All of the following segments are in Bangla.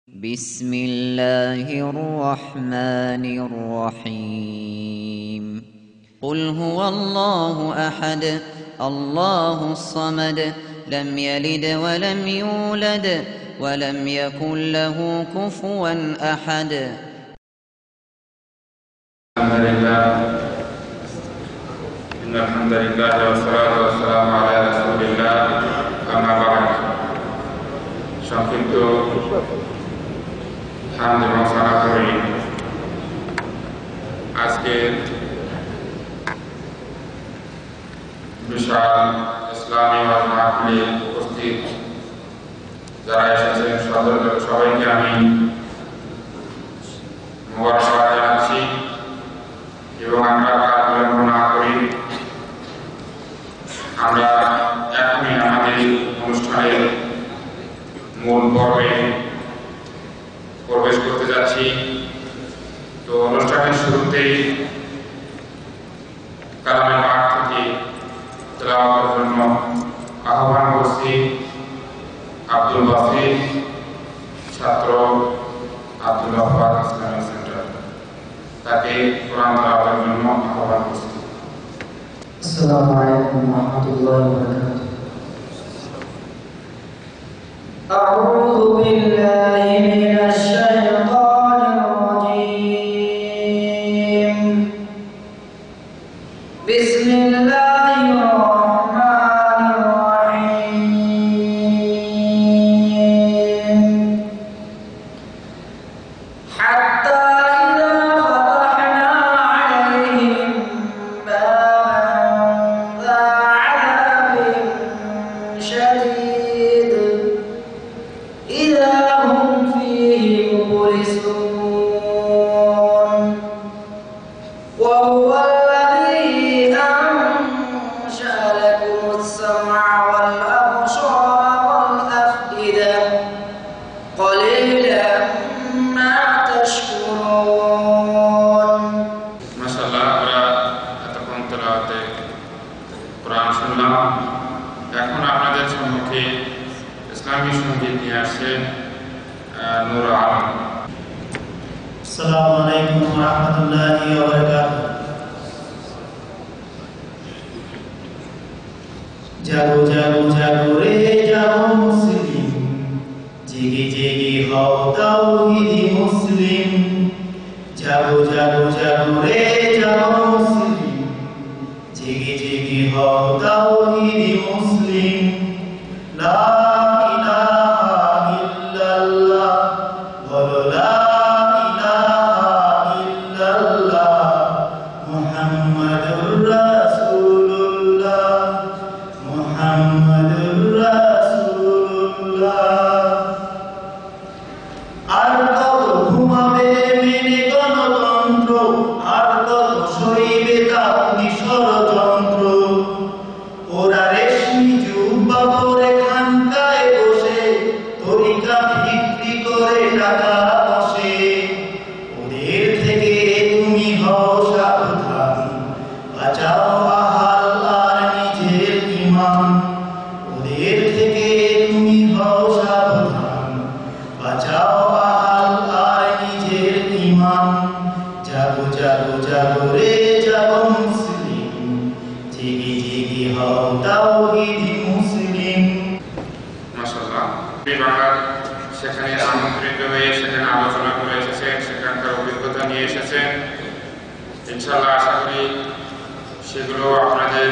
بسم الله الرحمن الرحيم قل هو الله أحد الله الصمد لم يلد ولم يولد ولم يكن له كفوا أحد إن الحمد لله والصلاة والسلام على رسول الله أما بعد সংক্ষিপ্ত হামদ এবং সানা করি আজকে বিশাল ইসলামী মাহফিলে উপস্থিত যারা এসেছেন সবাইকে আমি মোবারকবাদ জানাচ্ছি এবং আমরা বিলম্ব না করি আমরা এখনই আমাদের অনুষ্ঠানের মূল পর্বে প্রবেশ করতে যাচ্ছি। তো অনুষ্ঠানের শুরুতেই কালামের মাঠ থেকে তেলাওয়াতের জন্য আহ্বান করছি আব্দুল বাসির ছাত্র আব্দুল গফফার ইসলামিক সেন্টার, তাকে কোরআন তেলাওয়াতের জন্য আহ্বান করছি। আসসালামু আলাইকুম ওয়া রাহমাতুল্লাহি ওয়া বারাকাতুহু। أعوذ بالله من الشيطان الرجيم بسم الله الرحمن الرحيم حتى إذا فتحنا عليهم بابا ذا عذاب شديد إذا هم فيه مبلسون وهو الذي أنشأ لكم السمع والأبصار والأفئدة قليلا ما تشكرون মাশাআল্লাহ, আমরা এতক্ষণ তেলাওয়াতে কোরআন শুনলাম। এখন আপনাদের সম্মুখে ইসলামী সঙ্গীত নিয়ে আসছেন নূর আলম। আসসালামু আলাইকুম ওয়া রাহমাতুল্লাহি ওয়া বারাকাতুহু। জাগো জাগো জাগো রে জাগো মুসলিম, জেগে জেগে হও তাওহীদি মুসলিম। জাগো জাগো জাগো রে জাগো মুসলিম, জেগে জেগে হও তাওহীদি মুসলিম। লা ইলাহা ইল্লাল্লাহ, বলো লা ইলাহা ইল্লাল্লাহ, মুহাম্মাদুর রাসূলুল্লাহ, মুহাম্মাদুর রাসূলুল্লাহ। আর কত ঘুমাবে মেনে গণতন্ত্র, আর কত সইবে কাপুনি ষড়যন্ত্র। ওরা রেশমি জুব্বা পরে খানকায় বসে তরিকা বিক্রি করে টাকা বসে। ওদের থেকে তুমি হও সাবধান, বাঁচাও আহাল আর নিজের ঈমান। ওদের থেকে তুমি হও সাবধান, বাঁচাও আহাল আর নিজের ঈমান। জাগো জাগো জাগো রে জাগো মুসলিম, জেগে জেগে হও তাওহীদি মুসলিম। মাশাআল্লাহ, বাংলা সেখানে আমন্ত্রিত হয়ে সেখানে আলোচনা করে এসেছেন, সেখানকার অভিজ্ঞতা নিয়ে এসেছেন। ইনশাআল্লাহ আশা করি সেগুলো আপনাদের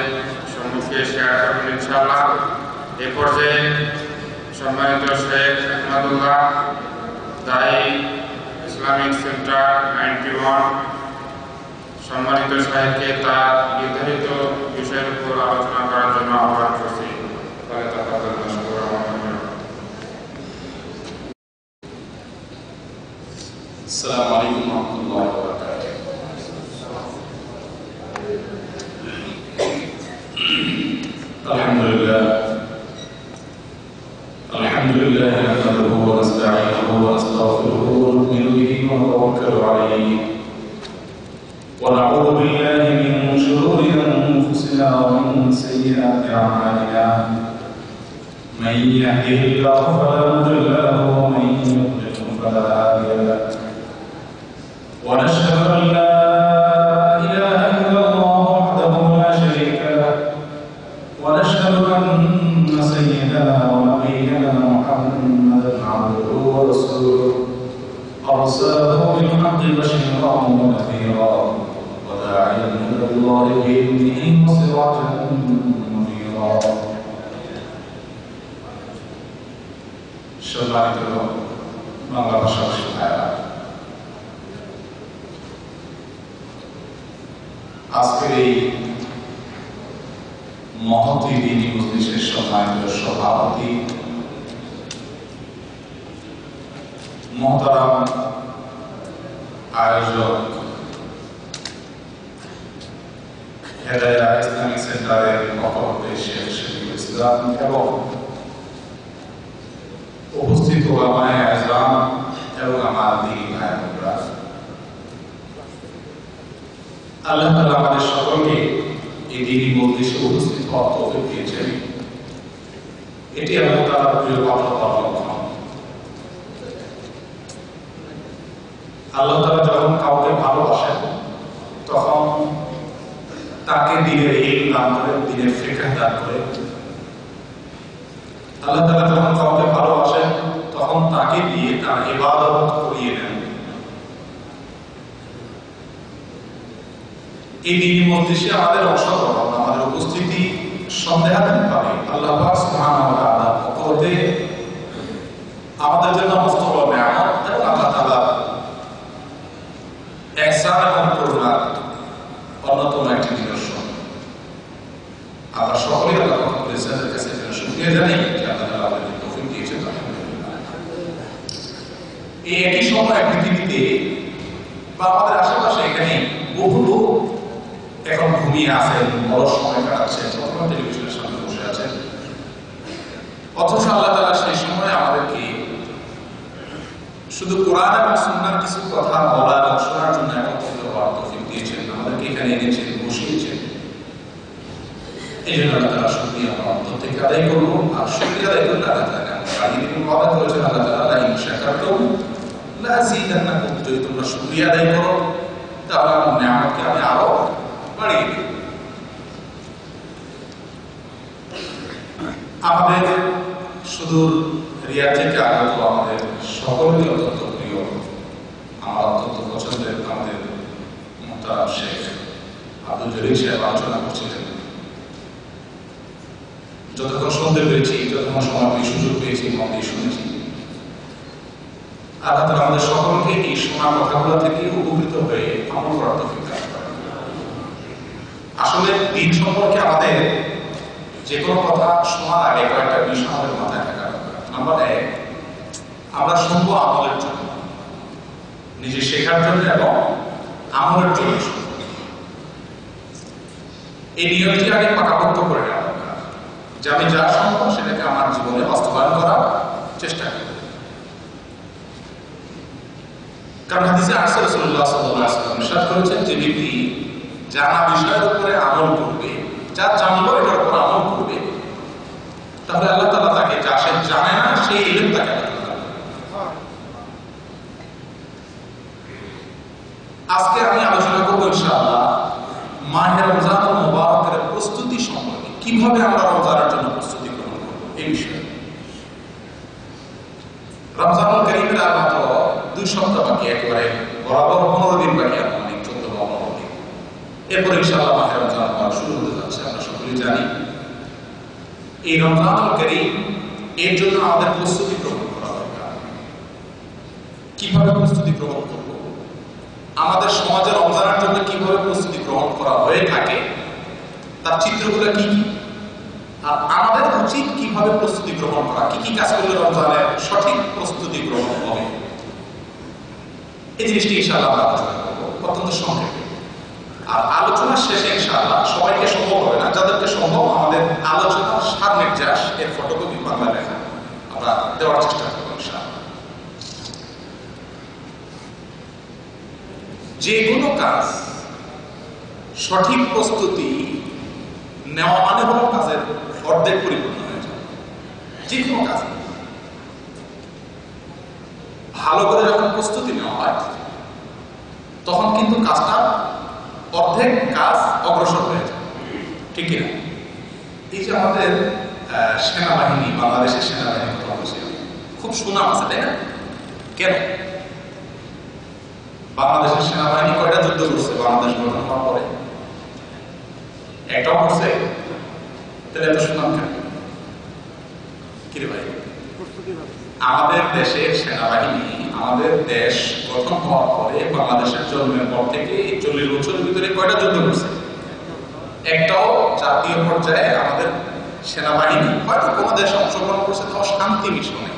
সম্মুখে শেয়ার করবেন ইনশাআল্লাহ। এ পর্যায়ে সম্মানিত শেখ আহমদুল্লাহ দায়ী ইসলামিক সেন্টার 91 সম্মানিত সাহেবকে তার নির্ধারিত বিষয়ের উপর আলোচনা করার জন্য আহ্বান করছি। তাহলে তাফাদ্দাল মাশকুরা ওয়া মা'মুরা। السلام عليكم ورحمة الله وبركاته. الحمد لله نحمده ونستعينه ونستغفره ونؤمن به ونتوكل عليه ونعوذ بالله من شرور أنفسنا ومن سيئات أعمالنا، من يهده الله فلا مضل له ومن يضلل أرسله بالحق بشيرا ونذيرا وداعيا إلى الله بإذنه وسراجا منيرا সম্মানিত বাংলা ভাষার শিক্ষার্থীরা, আজকের এই মহতী দিনী মজলিসের সম্মানিত সভাপতি মোহতারাম আয়োজক হেদায়া ইসলামিক সেন্টারের পক্ষ হতে শেখ শফিকুল ইসলাম এবং উপস্থিত ওলামায়ে আযম এবং আমার দিনী ভাই বোনেরা, আল্লাহ তাআলা আমাদের সকলকে এই দিনী মজলিসে উপস্থিত হওয়ার তৌফিক দিয়েছেন। এটি আল্লাহ তাআলার প্রিয় কথা লক্ষণ। আল্লাহ তাআলা যখন কাউকে ভালোবাসেন তখন তাকে দিনের ইলম দান করে, দিনের ফিকহ দান করে। আল্লাহ তাআলা যখন কাউকে ভালোবাসেন তখন তাকে দিয়ে তার ইবাদত করিয়ে নেন। এই দিনী মজলিসে আমাদের অংশগ্রহণ, আমাদের উপস্থিতি সন্দেহাতীতভাবে আল্লাহ পাক সুবহানাহু ওয়া তাআলার পক্ষ হতে আমাদের জন্য মস্ত বড় নিয়ামত এবং আল্লাহ তাআলা ihsan এবং করুণার অন্যতম একটি নিদর্শন। আমরা সকলেই আল্লাহ পাকের কাছে শুকরিয়া জানাই যে আল্লাহ তাআলা আমাদেরকে তৌফিক দিয়েছেন। এই একই সময় পৃথিবীতে বা আমাদের আশেপাশে এখানে বহু লোক এখন ঘুমিয়ে আছেন, বড় সময় কাটাচ্ছেন, অথবা টেলিভিশনের সামনে বসে আছেন। অথচ আল্লাহ তাআলা সেই সময় আমাদেরকে শুধু কোরআন এবং সুন্নাহর কিছু কথা বলা এবং শোনার জন্য একত্রিত হওয়ার তৌফিক দিয়েছেন, আমাদেরকে এখানে এনেছেন, বসিয়েছেন। এই জন্য আল্লাহ তাআলা শুকরিয়া আমরা অন্তর থেকে আদায় করব। আর শুকরিয়া আদায় করলে আল্লাহ তাআলা ওয়াদা করেছেন, আল্লাহ তাআলা ইন শাকারতুম লাযীদান্নাকুম, যদি তোমরা শুকরিয়া আদায় করো তাহলে আমার নিয়ামতকে আমি আরো বাড়িয়ে দেব। আমাদের সুদূর রিয়াদ থেকে আগত আমাদের সকলেরই অত্যন্ত প্রিয়, আমার অত্যন্ত পছন্দের আমাদের মুহতারাম শেখ আব্দুল জলিল সাহেব আলোচনা করছিলেন। যতক্ষণ শুনতে পেরেছি, যতক্ষণ সময় সুযোগ পেয়েছি, মন দিয়ে শুনেছি। আল্লাহ তাআলা আমাদের সকলকে এই শোনা কথাগুলো থেকে উপকৃত হয়ে আমল করার তৌফিক দান করেন। আসলে দিন সম্পর্কে আমাদের যে কোনো কথা শোনার আগে কয়েকটা বিষয় আমাদের মাথায় থাকা দরকার। নাম্বার 1, আমরা শুনবো আমলের জন্য, নিজে শেখার জন্য এবং আমলের জন্য শুনবো। এই নিয়মটি আগে পাকাপোক্ত করে নেওয়া দরকার যে আমি যা শুনবো সেটাকে আমার জীবনে বাস্তবায়ন করার চেষ্টা করব। কারণ হাদিসে আসছে রাসূলুল্লাহ সাল্লাল্লাহু আলাইহি ওয়াসাল্লাম ইরশাদ করেছেন যে ব্যক্তি জানা বিষয়ের উপরে আমল করবে, যা জানলো এটার উপর আমল করবে, তাহলে আল্লাহ তাআলা তাকে যা সে জানে না সেই ইলম তাকে দান করবেন। আজকে আমি আলোচনা করব ইনশাআল্লাহ মাহে রমজানুল মুবারকের প্রস্তুতি সম্পর্কে, কিভাবে আমরা রমজানের জন্য প্রস্তুতি গ্রহণ করব এই বিষয়ে। রমজানুল কারীমের আর মাত্র 2 সপ্তাহ বাকি, একেবারে বরাবর 15 দিন বাকি, আনুমানিক 14 বা 15 দিন। এরপর ইনশাআল্লাহ মাহে রমজান শুরু হতে যাচ্ছে। আমরা সকলেই জানি এই রমজানুল কারীম, এর জন্য আমাদের প্রস্তুতি গ্রহণ করা দরকার। কিভাবে প্রস্তুতি গ্রহণ করব, আমাদের সমাজে রমজানের জন্য কিভাবে প্রস্তুতি গ্রহণ করা হয়ে থাকে তার চিত্রগুলো কি কি, আর আমাদের উচিত কিভাবে প্রস্তুতি গ্রহণ করা, কি কি কাজ করলে রমজানের সঠিক প্রস্তুতি গ্রহণ হবে, এই জিনিসটি ইনশাআল্লাহ আমরা আলোচনা করব অত্যন্ত সংক্ষেপে। আর আলোচনার শেষে ইনশাআল্লাহ সবাইকে সম্ভব হবে না, যাদেরকে সম্ভব আমাদের আলোচনার সার নির্যাস এর ফটোকপি বাংলা লেখা আমরা দেওয়ার চেষ্টা করব ইনশাআল্লাহ। যে কোনো কাজ সঠিক প্রস্তুতি নেওয়া মানে হলো কাজের অর্ধেক পরিপূর্ণ হয়ে যায়। যে কোনো কাজ ভালো করে যখন প্রস্তুতি নেওয়া হয় তখন কিন্তু কাজটা অর্ধেক কাজ অগ্রসর হয়ে যায়, ঠিক কিনা? এই যে আমাদের সেনাবাহিনী, বাংলাদেশের সেনাবাহিনীর কথা বলছি, খুব সুনাম আছে, তাই না? কেন? বাংলাদেশের সেনাবাহিনী কয়টা যুদ্ধ করছে বাংলাদেশ গঠন হওয়ার পরে? একটাও করছে? তাহলে এত সুনাম কেন? কি রে ভাই, আমাদের দেশের সেনাবাহিনী আমাদের দেশ গঠন হওয়ার পরে বাংলাদেশের জন্মের পর থেকে 40 বছরের ভিতরে কয়টা যুদ্ধ করছে? একটাও জাতীয় পর্যায়ে আমাদের সেনাবাহিনী হয়তো কোনো দেশে অংশগ্রহণ করছে, তাও শান্তি মিশনে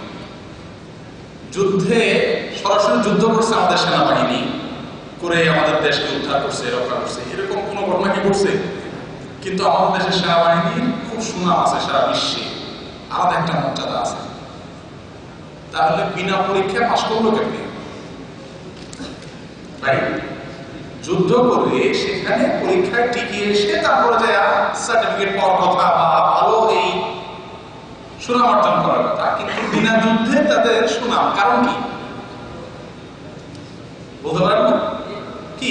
যুদ্ধে সরাসরি যুদ্ধ করছে আমাদের সেনাবাহিনী করে আমাদের দেশকে উদ্ধার করছে, রক্ষা করছে, এরকম কোনো ঘটনা কি করছে? কিন্তু আমাদের দেশের সেনাবাহিনীর খুব সুনাম আছে সারা বিশ্বে, আলাদা একটা মর্যাদা আছে। তাহলে বিনা পরীক্ষায় পাশ করলো কেমনি ভাই? যুদ্ধ করে সেখানে পরীক্ষায় টিকে এসে তারপরে যে সার্টিফিকেট পাওয়ার কথা বা ভালো এই সুনাম অর্জন করার কথা, কিন্তু বিনা যুদ্ধে তাদের সুনাম কারণ কি বলতে পারেন না? কি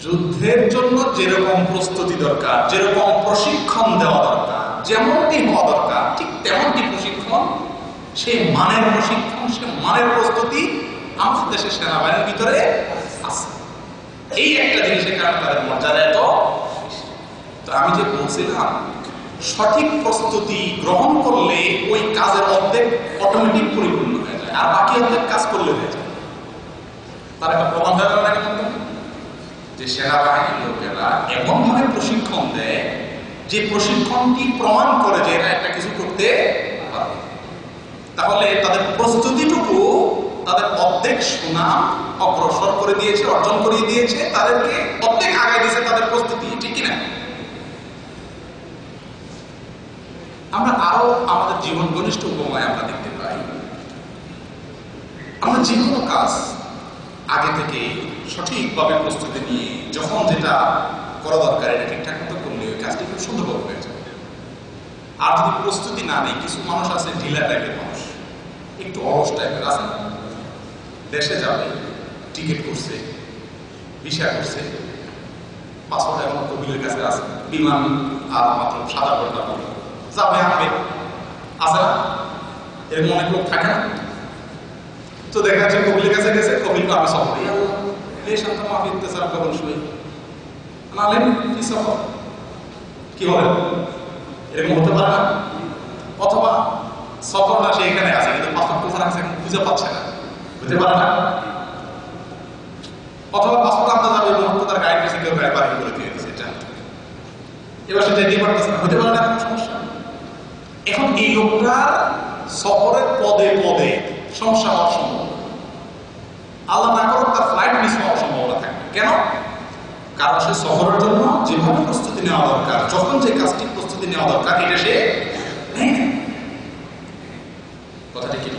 যুদ্ধের জন্য যেরকম প্রস্তুতি দরকার, যেরকম প্রশিক্ষণ দেওয়া দরকার, যেমনটি হওয়া দরকার, ঠিক তেমনটি প্রশিক্ষণ, সেই মানের প্রশিক্ষণ, সে মানের প্রস্তুতি আমাদের দেশের সেনাবাহিনীর ভিতরে আছে। এই একটা জিনিসের কারণে তাদের মর্যাদা এত। তো আমি যে বলছিলাম সঠিক প্রস্তুতি গ্রহণ করলে ওই কাজের অর্ধেক অটোমেটিক পরিপূর্ণ হয়ে যায়, আর বাকি অর্ধেক কাজ করলে হয়ে যায়। তার একটা প্রমাণ দেওয়া লাগে যে সেনাবাহিনীর লোকেরা এমন ভাবে প্রশিক্ষণ দেয় যে প্রশিক্ষণটি প্রমাণ করে যে এরা একটা কিছু করতে পারবে। তাহলে তাদের প্রস্তুতিটুকু তাদের অর্ধেক সুনাম অগ্রসর করে দিয়েছে, অর্জন করিয়ে দিয়েছে, তাদেরকে অর্ধেক আগায় দিয়েছে তাদের প্রস্তুতি, ঠিক কিনা? আমরা আরো আমাদের জীবন ঘনিষ্ঠ উপমায় আমরা দেখতে পাই, আমরা যে কোনো কাজ আগে থেকে সঠিকভাবে প্রস্তুতি নিয়ে যখন যেটা করা দরকার এটা ঠিকঠাক মতো করলে ওই কাজটি খুব সুন্দরভাবে হয়ে যায়। আর যদি প্রস্তুতি না নেই, কিছু মানুষ আছে ঢিলা টাইপের মানুষ, একটু অলস টাইপের আছে, দেশে যাবে, টিকিট করছে, ভিসা করছে, পাসপোর্ট এখন কবিলের কাছে আছে, বিমান আর মাত্র সাদা ঘন্টা যাবে আসবে, আছে না? এরকম অনেক লোক থাকে না? তো দেখা যাচ্ছে কবিলের কাছে গেছে, কবিল আমি সফর এই শান্ত মাফি ইত্তেসার কবল শুয়ে নালেন কি সফর, কি বলেন? এরকম হতে পারে না? অথবা সফর না, সে এখানে আছে কিন্তু পাসপোর্ট কোথায় আছে খুঁজে পাচ্ছে না, হতে পারে না? অথবা পাসপোর্ট আনতে যাবে মুহূর্তে তার গাড়ির কাছে কেউ গাড়ি পার্কিং করে দিয়ে দিয়েছে, এবার সে যেতে পারতেছে না, হতে পারে না? কোনো সমস্যা। এখন এই লোকটা সফরের পদে পদে সমস্যা হওয়ার সম্ভব, আল্লাহ না করুক তার ফ্লাইট মিস হওয়ার সম্ভাবনা থাকবে। কেন? কারণ সে সফরের জন্য যেভাবে প্রস্তুতি নেওয়া দরকার, যখন যে কাজটি প্রস্তুতি নেওয়া দরকার এটা সে নেই না। কথাটা কি?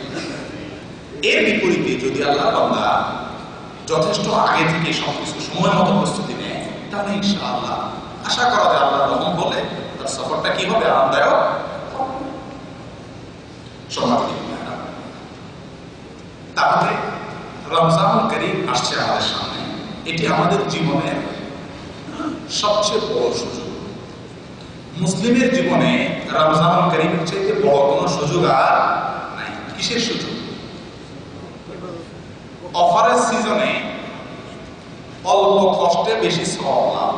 এর বিপরীতে যদি আল্লাহ বান্দা যথেষ্ট আগে থেকে সবকিছু সময় মতো প্রস্তুতি নেয়, তাহলে ইনশাআল্লাহ আশা করা যায় আল্লাহ রহম বলে তার সফরটা কি হবে? আরামদায়ক। তাহলে রমজানুল কারীম আসছে আমাদের সামনে, এটি আমাদের জীবনের সবচেয়ে বড় সুযোগ। মুসলিমের জীবনে রমজানুল কারীমের চাইতে বড় কোনো সুযোগ আর নাই। কিসের সুযোগ? অফারের সিজনে অল্প কষ্টে বেশি সওয়াব লাভ।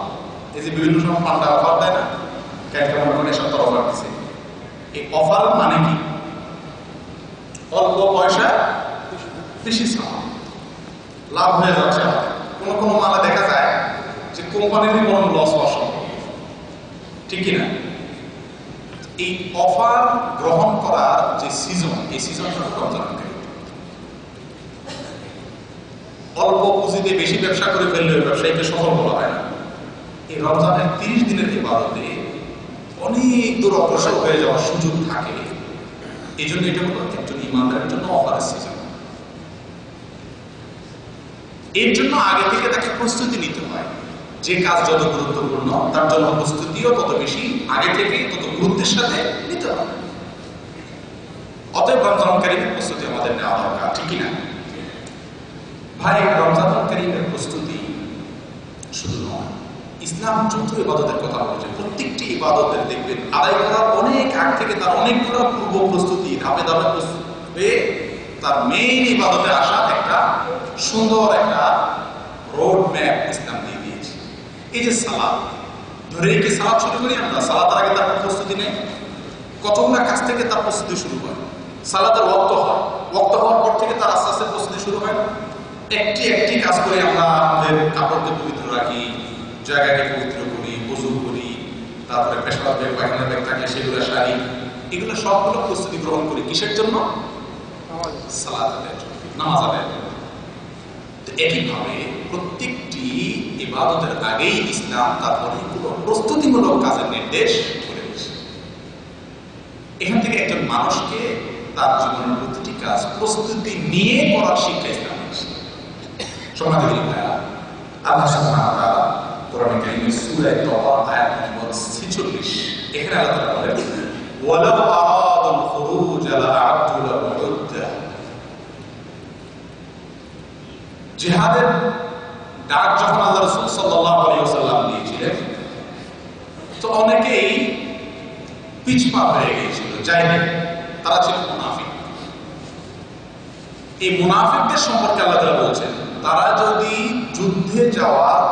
এই যে বিভিন্ন সময় পান্ডা অফার দেয় না, কেমন সপ্তাহ অফার দিচ্ছে, এই অফার মানে কি? অল্প পয়সা বেশি সওয়াব, লাভ হয়ে যাচ্ছে। কোনো কোনো মালে দেখা যায় যে কোম্পানির কোনো লস হওয়া সম্ভব, ঠিক কিনা? এই অফার গ্রহণ করার যে সিজন, এই সিজনটা রমজানুল কারীম। অল্প পুঁজিতে বেশি ব্যবসা করে ফেললে ওই ব্যবসায়ীকে সফল বলা হয় না। এই রমজানের 30 দিনের ইবাদতে অনেক দূর অগ্রসর হয়ে যাওয়ার সুযোগ থাকে। এই জন্য এটা হলো একজন ইমানদারের জন্য অফারের সিজন। এর জন্য আগে থেকে তাকে প্রস্তুতি নিতে হয়। যে কাজ যত গুরুত্বপূর্ণ তার জন্য প্রস্তুতিও তত বেশি আগে থেকে তত গুরুত্বের সাথে নিতে হয়। অতএব রমজানুল কারীমের প্রস্তুতি আমাদের নেওয়া দরকার, ঠিক কিনা ভাই? রমজানুল কারীমের প্রস্তুতি শুধু নয়, ইসলাম যত ইবাদতের কথা বলছে প্রত্যেকটি ইবাদতের দেখবেন আদায় করার অনেক আগ থেকে তার অনেকগুলো পূর্ব প্রস্তুতি ধাপে ধাপে হয়ে তার মেইন ইবাদতে আসা একটা সুন্দর একটা রোড ম্যাপ ইসলাম দিয়ে দিয়েছে। এই যে সালাত, ধরে কি সালাত শুরু করি আমরা, সালাতের আগে তার প্রস্তুতি নেই, কতগুলো কাজ থেকে তার প্রস্তুতি শুরু হয়। সালাতের ওয়াক্ত হয়, ওয়াক্ত হওয়ার পর থেকে তার আস্তে আস্তে প্রস্তুতি শুরু হয়। একটি একটি কাজ করে আমরা আমাদের কাপড়কে পবিত্র রাখি, জায়গাকে পবিত্র করি, ওযু করি, তারপরে পেশাব ব্যাগ পায়খানা ব্যাগ থাকলে সেগুলো সারি, এগুলো সবগুলো প্রস্তুতি গ্রহণ করি কিসের জন্য? সালাত আদায়ের জন্য, নামাজ আদায়ের জন্য। তো একইভাবে প্রত্যেকটি ইবাদতের আগেই ইসলাম তার অনেকগুলো প্রস্তুতিমূলক কাজের নির্দেশ করে দিয়েছে। এখান থেকে একজন মানুষকে তার জীবনের প্রতিটি কাজ প্রস্তুতি নিয়ে করার শিক্ষা ইসলাম দিয়েছে। সম্মানিত ভাইরা, আল্লাহ সুবহানাহু ওয়া তাআলা কোরআনে কারীমের সূরা তাওবা আয়াত নম্বর 46 এখানে আল্লাহ তাআলা বলেন, ওয়ালাউ আরাদুল খুরুজ লা'আদু লাহু উদ্দা। জিহাদের ডাক যখন আল্লাহ রাসূল সাল্লাল্লাহু আলাইহি ওয়াসাল্লাম দিয়েছিলেন, তো অনেকেই পিছপা হয়ে গিয়েছিল, যায়নি, তারা ছিল মুনাফিক। এই মুনাফিকদের সম্পর্কে আল্লাহ তাআলা বলছেন, তারা যদি যুদ্ধে যাওয়ার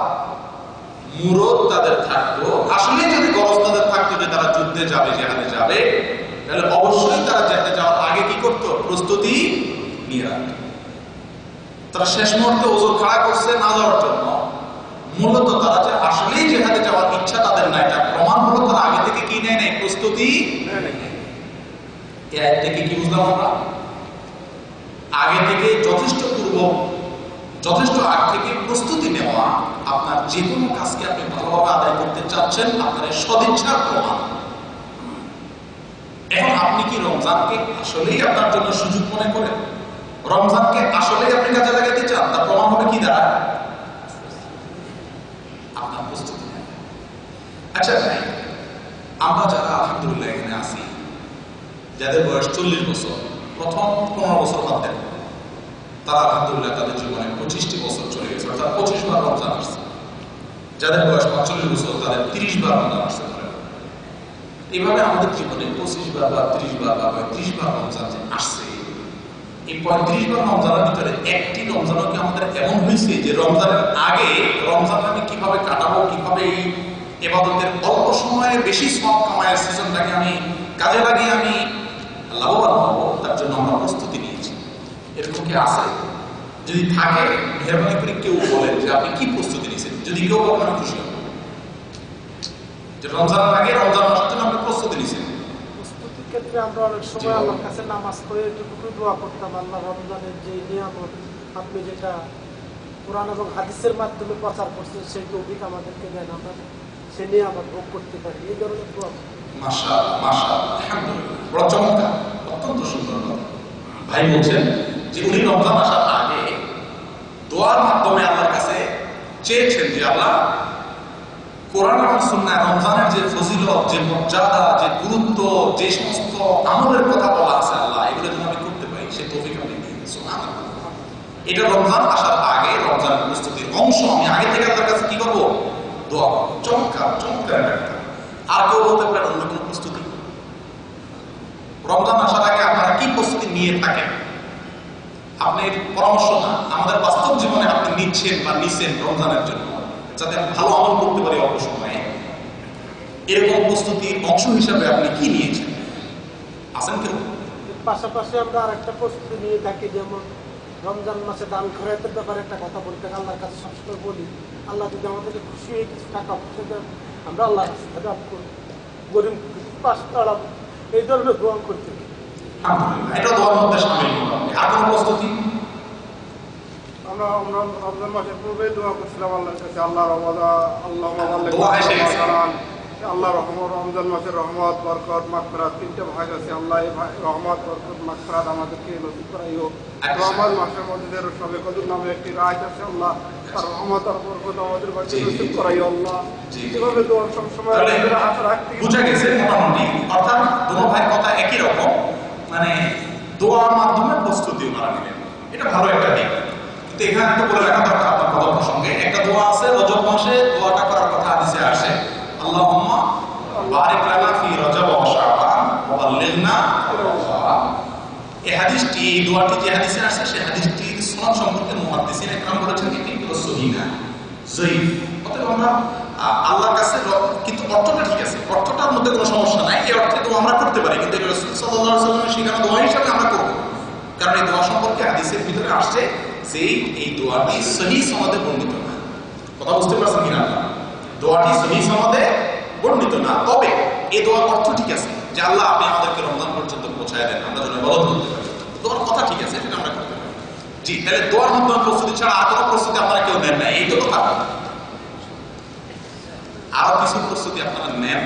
মুরদ তাদের থাকতো, আসলে যদি গরজ তাদের থাকতো যে তারা যুদ্ধে যাবে, জিহাদে যাবে, তাহলে অবশ্যই তারা যেতে যাওয়ার আগে কি করত? প্রস্তুতি নিয়ে রাখত। তারা শেষ মুহূর্তে ওযু খাড়া করছে না যাওয়ার জন্য, মূলত তারা যে আসলেই জিহাদে যাওয়ার ইচ্ছা তাদের নাই, এটা প্রমাণ হলো তারা আগে থেকে কি নেয় নাই? প্রস্তুতি। এই আয়াত থেকে কি বুঝলাম আমরা? আগে থেকে যথেষ্ট আগ থেকে প্রস্তুতি নেওয়া আপনার যে কোনো কাজকে আপনি ভালোভাবে আদায় করতে চাচ্ছেন, আপনার সদিচ্ছার প্রমাণ। এখন আপনি কি রমজানকে আসলেই আপনার জন্য সুযোগ মনে করেন? রমজানকে আসলেই আপনি কাজে লাগাইতে চান? তার প্রমাণ হবে কি দ্বারা? আপনার প্রস্তুতি নেন। আচ্ছা ভাই, আমরা যারা আলহামদুলিল্লাহ এখানে আছি, যাদের বয়স 40 বছর, প্রথম 15 বছর বাদ দেন, তারা আলহামদুলিল্লাহ তাদের জীবনে 25টি বছর চলে গেছে, অর্থাৎ 25 বার রমজান আসছে। যাদের বয়স 45 বছর, তাদের 30 বার রমজান আসছে। এইভাবে আমাদের জীবনে 25 বার বা 30 বার বা 35 বার রমজান যে আসছে, এই 35 বার রমজানের ভিতরে একটি রমজানও কি আমাদের এমন হয়েছে যে রমজানের আগে রমজান আমি কিভাবে কাটাবো, কিভাবে এই ইবাদতের অল্প সময়ে বেশি সওয়াব কামায়ের সিজনটাকে আমি কাজে লাগিয়ে আমি লাভবান হবো, তার জন্য আমরা প্রস্তুতি নিয়েছি? এরকম কি আছে? যদি থাকে, মেহরবানি করে কেউ বলেন যে আপনি কি প্রস্তুতি নিয়েছেন। যদি কেউ বলেন, আমি খুশি হব যে রমজানের আগে রমজান মাসের জন্য আপনি প্রস্তুতি নিয়েছেন। প্রস্তুতির ক্ষেত্রে আমরা অনেক সময় আল্লাহর কাছে নামাজ পড়ে একটু দোয়া করতাম, আল্লাহ রমজানের যে নিয়ামত আপনি যেটা কোরআন এবং হাদিসের মাধ্যমে প্রচার করছেন, সেই তৌফিক আমাদেরকে দেন, আমরা সে নিয়ামত ভোগ করতে পারি। এই ধরনের দোয়া। মাশাআল্লাহ, মাশাআল্লাহ, আলহামদুলিল্লাহ, বড় চমৎকার, অত্যন্ত সুন্দর কথা। ভাই বলছেন যে উনি রমজান আসার আগে দোয়ার মাধ্যমে আল্লাহর কাছে চেয়েছেন যে আল্লাহ, কোরআন এবং সুন্নাহ রমজানের যে ফজিলত, যে মর্যাদা, যে গুরুত্ব, যে সমস্ত আমলের কথা বলা আছে, আল্লাহ এগুলো যেন আমি করতে পারি, সে তৌফিক আপনি দিন। সুবহানাল্লাহ। এটা রমজান আসার আগে রমজানের প্রস্তুতির অংশ। আমি আগে থেকে আল্লাহর কাছে কি করবো? দোয়া করবো। চমৎকার, চমৎকার একটা। আর কেউ বলতে পারেন অন্য কোনো প্রস্তুতি? রমজান আসার আগে আপনারা কি প্রস্তুতি নিয়ে থাকেন? আপনি পরামর্শ না, আমাদের বাস্তব জীবনে আপনি নিচ্ছেন বা নিচ্ছেন রমজানের জন্য, যাতে আমি ভালো আমল করতে পারি অল্প সময়ে, এরকম প্রস্তুতির অংশ হিসাবে আপনি কি নিয়েছেন? আছেন কেউ? পাশাপাশি আমরা আর একটা প্রস্তুতি নিয়ে থাকি, যেমন রমজান মাসে দান খয়রাতের ব্যাপারে একটা কথা বলতে আল্লাহর কাছে সবসময় বলি, আল্লাহ যদি আমাদেরকে খুশি হয়ে কিছু টাকা পয়সা দেন, আমরা আল্লাহর কাছে দান করি, গরিব পাশ দাঁড়াবো, এই ধরনের দোয়া করতে। এটা দোয়ার মধ্যে শামিল। আর কোনো প্রস্তুতি? আমরা রমজান মাসের পূর্বে দোয়া করছিলাম আল্লাহর কাছে, আল্লাহ রহমত, রমজান মাসের রহমত, বরকত, মাগফিরাত, তিনটা ভাগ আছে। আল্লাহ এই রহমত, বরকত, মাগফিরাত আমাদেরকে নসিব করাইও। রহমত মাসের মধ্যে সবে কদর নামে একটি রাত আছে, আল্লাহ তার রহমত আর বরকত আমাদের বাড়িতে নসিব করাইও। আল্লাহ এভাবে দোয়া সবসময় রাখতে। বুঝা গেছে মোটামুটি, অর্থাৎ দুটো ভাইয়ের কথা একই রকম, মানে দোয়ার মাধ্যমে প্রস্তুতি ওনারা নেবেন, এটা ভালো একটা দিক। কিন্তু এখানে একটা বলে রাখা দরকার আপনার কথা প্রসঙ্গে, একটা দোয়া আছে রজব মাসে দোয়াটা করার কথা হাদিসে আসে, আল্লাহুম্মা বারিক লানা ফি রজব ওয়া শাবান ওয়া বাল্লিগনা। এই হাদিসটি, এই দোয়াটি যে হাদিসে আসছে সেই হাদিসটির সনদ সম্পর্কে মুহাদ্দিসিন একরাম বলেছেন এটি হলো সহিহ না, যঈফ। অতএব আমরা আল্লাহর কাছে, কিন্তু অর্থটা ঠিক আছে, অর্থটার মধ্যে কোনো সমস্যা নাই, এই অর্থে তো আমরা করতে পারি, কিন্তু রাসূল সাল্লাল্লাহু আলাইহি ওয়াসাল্লামের শেখানো দোয়া হিসেবে আমরা করব। কারণ এই দোয়া সম্পর্কে হাদিসের ভিতরে আসছে যে এই দোয়াটি সহিহ সনদে বর্ণিত না। কথা বুঝতে পারছেন কিনা? দোয়াটি সহিহ সনদে বর্ণিত না, তবে এই দোয়ার অর্থ ঠিক আছে যে আল্লাহ আপনি আমাদেরকে রমজান পর্যন্ত পৌঁছায় দেন, আমরা যেন ইবাদত করতে পারি। দোয়ার কথা ঠিক আছে, সেটা আমরা করতে পারি। জি, তাহলে দোয়ার মাধ্যমে প্রস্তুতি ছাড়া আর কোনো প্রস্তুতি আপনারা কেউ নেন না, এই তো কথা। আরো কিছু প্রস্তুতি আপনারা নেন,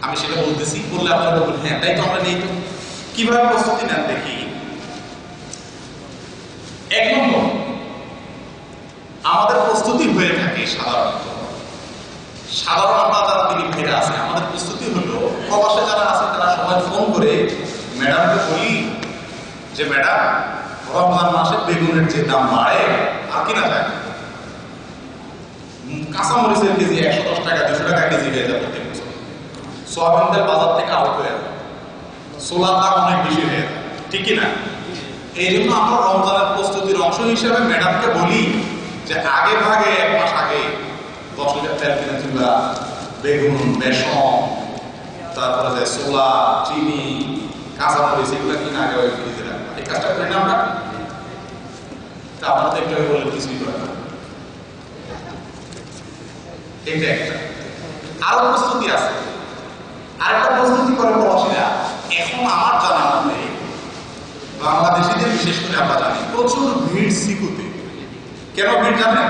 আমি সেটা বলতেছি, বললে আপনারা বলবেন হ্যাঁ তাই তো আমরা নেই। তো কিভাবে প্রস্তুতি নেন দেখি। এক নম্বর, আমাদের প্রস্তুতি হয়ে থাকে সাধারণত, আমরা যারা তিনি ফিরে আছে, আমাদের প্রস্তুতি হলো প্রবাসে যারা আছে তারা সবাই ফোন করে ম্যাডামকে বলি যে ম্যাডাম রমজান মাসে বেগুনের যে দাম বাড়ে আর কিনা যায়, কাঁচামরিচের কেজি 110 টাকা 200 টাকা কেজি হয়ে যাবে প্রত্যেক বছর, সোয়াবিন তেল বাজার থেকে আউট হয়ে যাবে, সোলার দাম অনেক বেশি হয়ে যাবে, ঠিক কিনা? এই জন্য আমরা রমজানের প্রস্তুতির অংশ হিসেবে ম্যাডামকে বলি যে আগে ভাগে 1 মাস আগে 10 লিটার তেল কিনে তুলা, বেগুন, বেসন, তারপরে যে সোলা, চিনি, কাঁচামরিচ এগুলো কিনে আগে ওই ফ্রিজে রাখবো। এই কাজটা করি না আমরা? তা আপনারা তো একটু বলে কিছুই করে না। এটা একটা। আরো প্রস্তুতি আছে, আরেকটা প্রস্তুতি করে প্রবাসীরা। এখন আমার জানা মতে বাংলাদেশিদের বিশেষ করে আমরা জানি প্রচুর ভিড় সিকুতে। কেন ভিড় জানেন?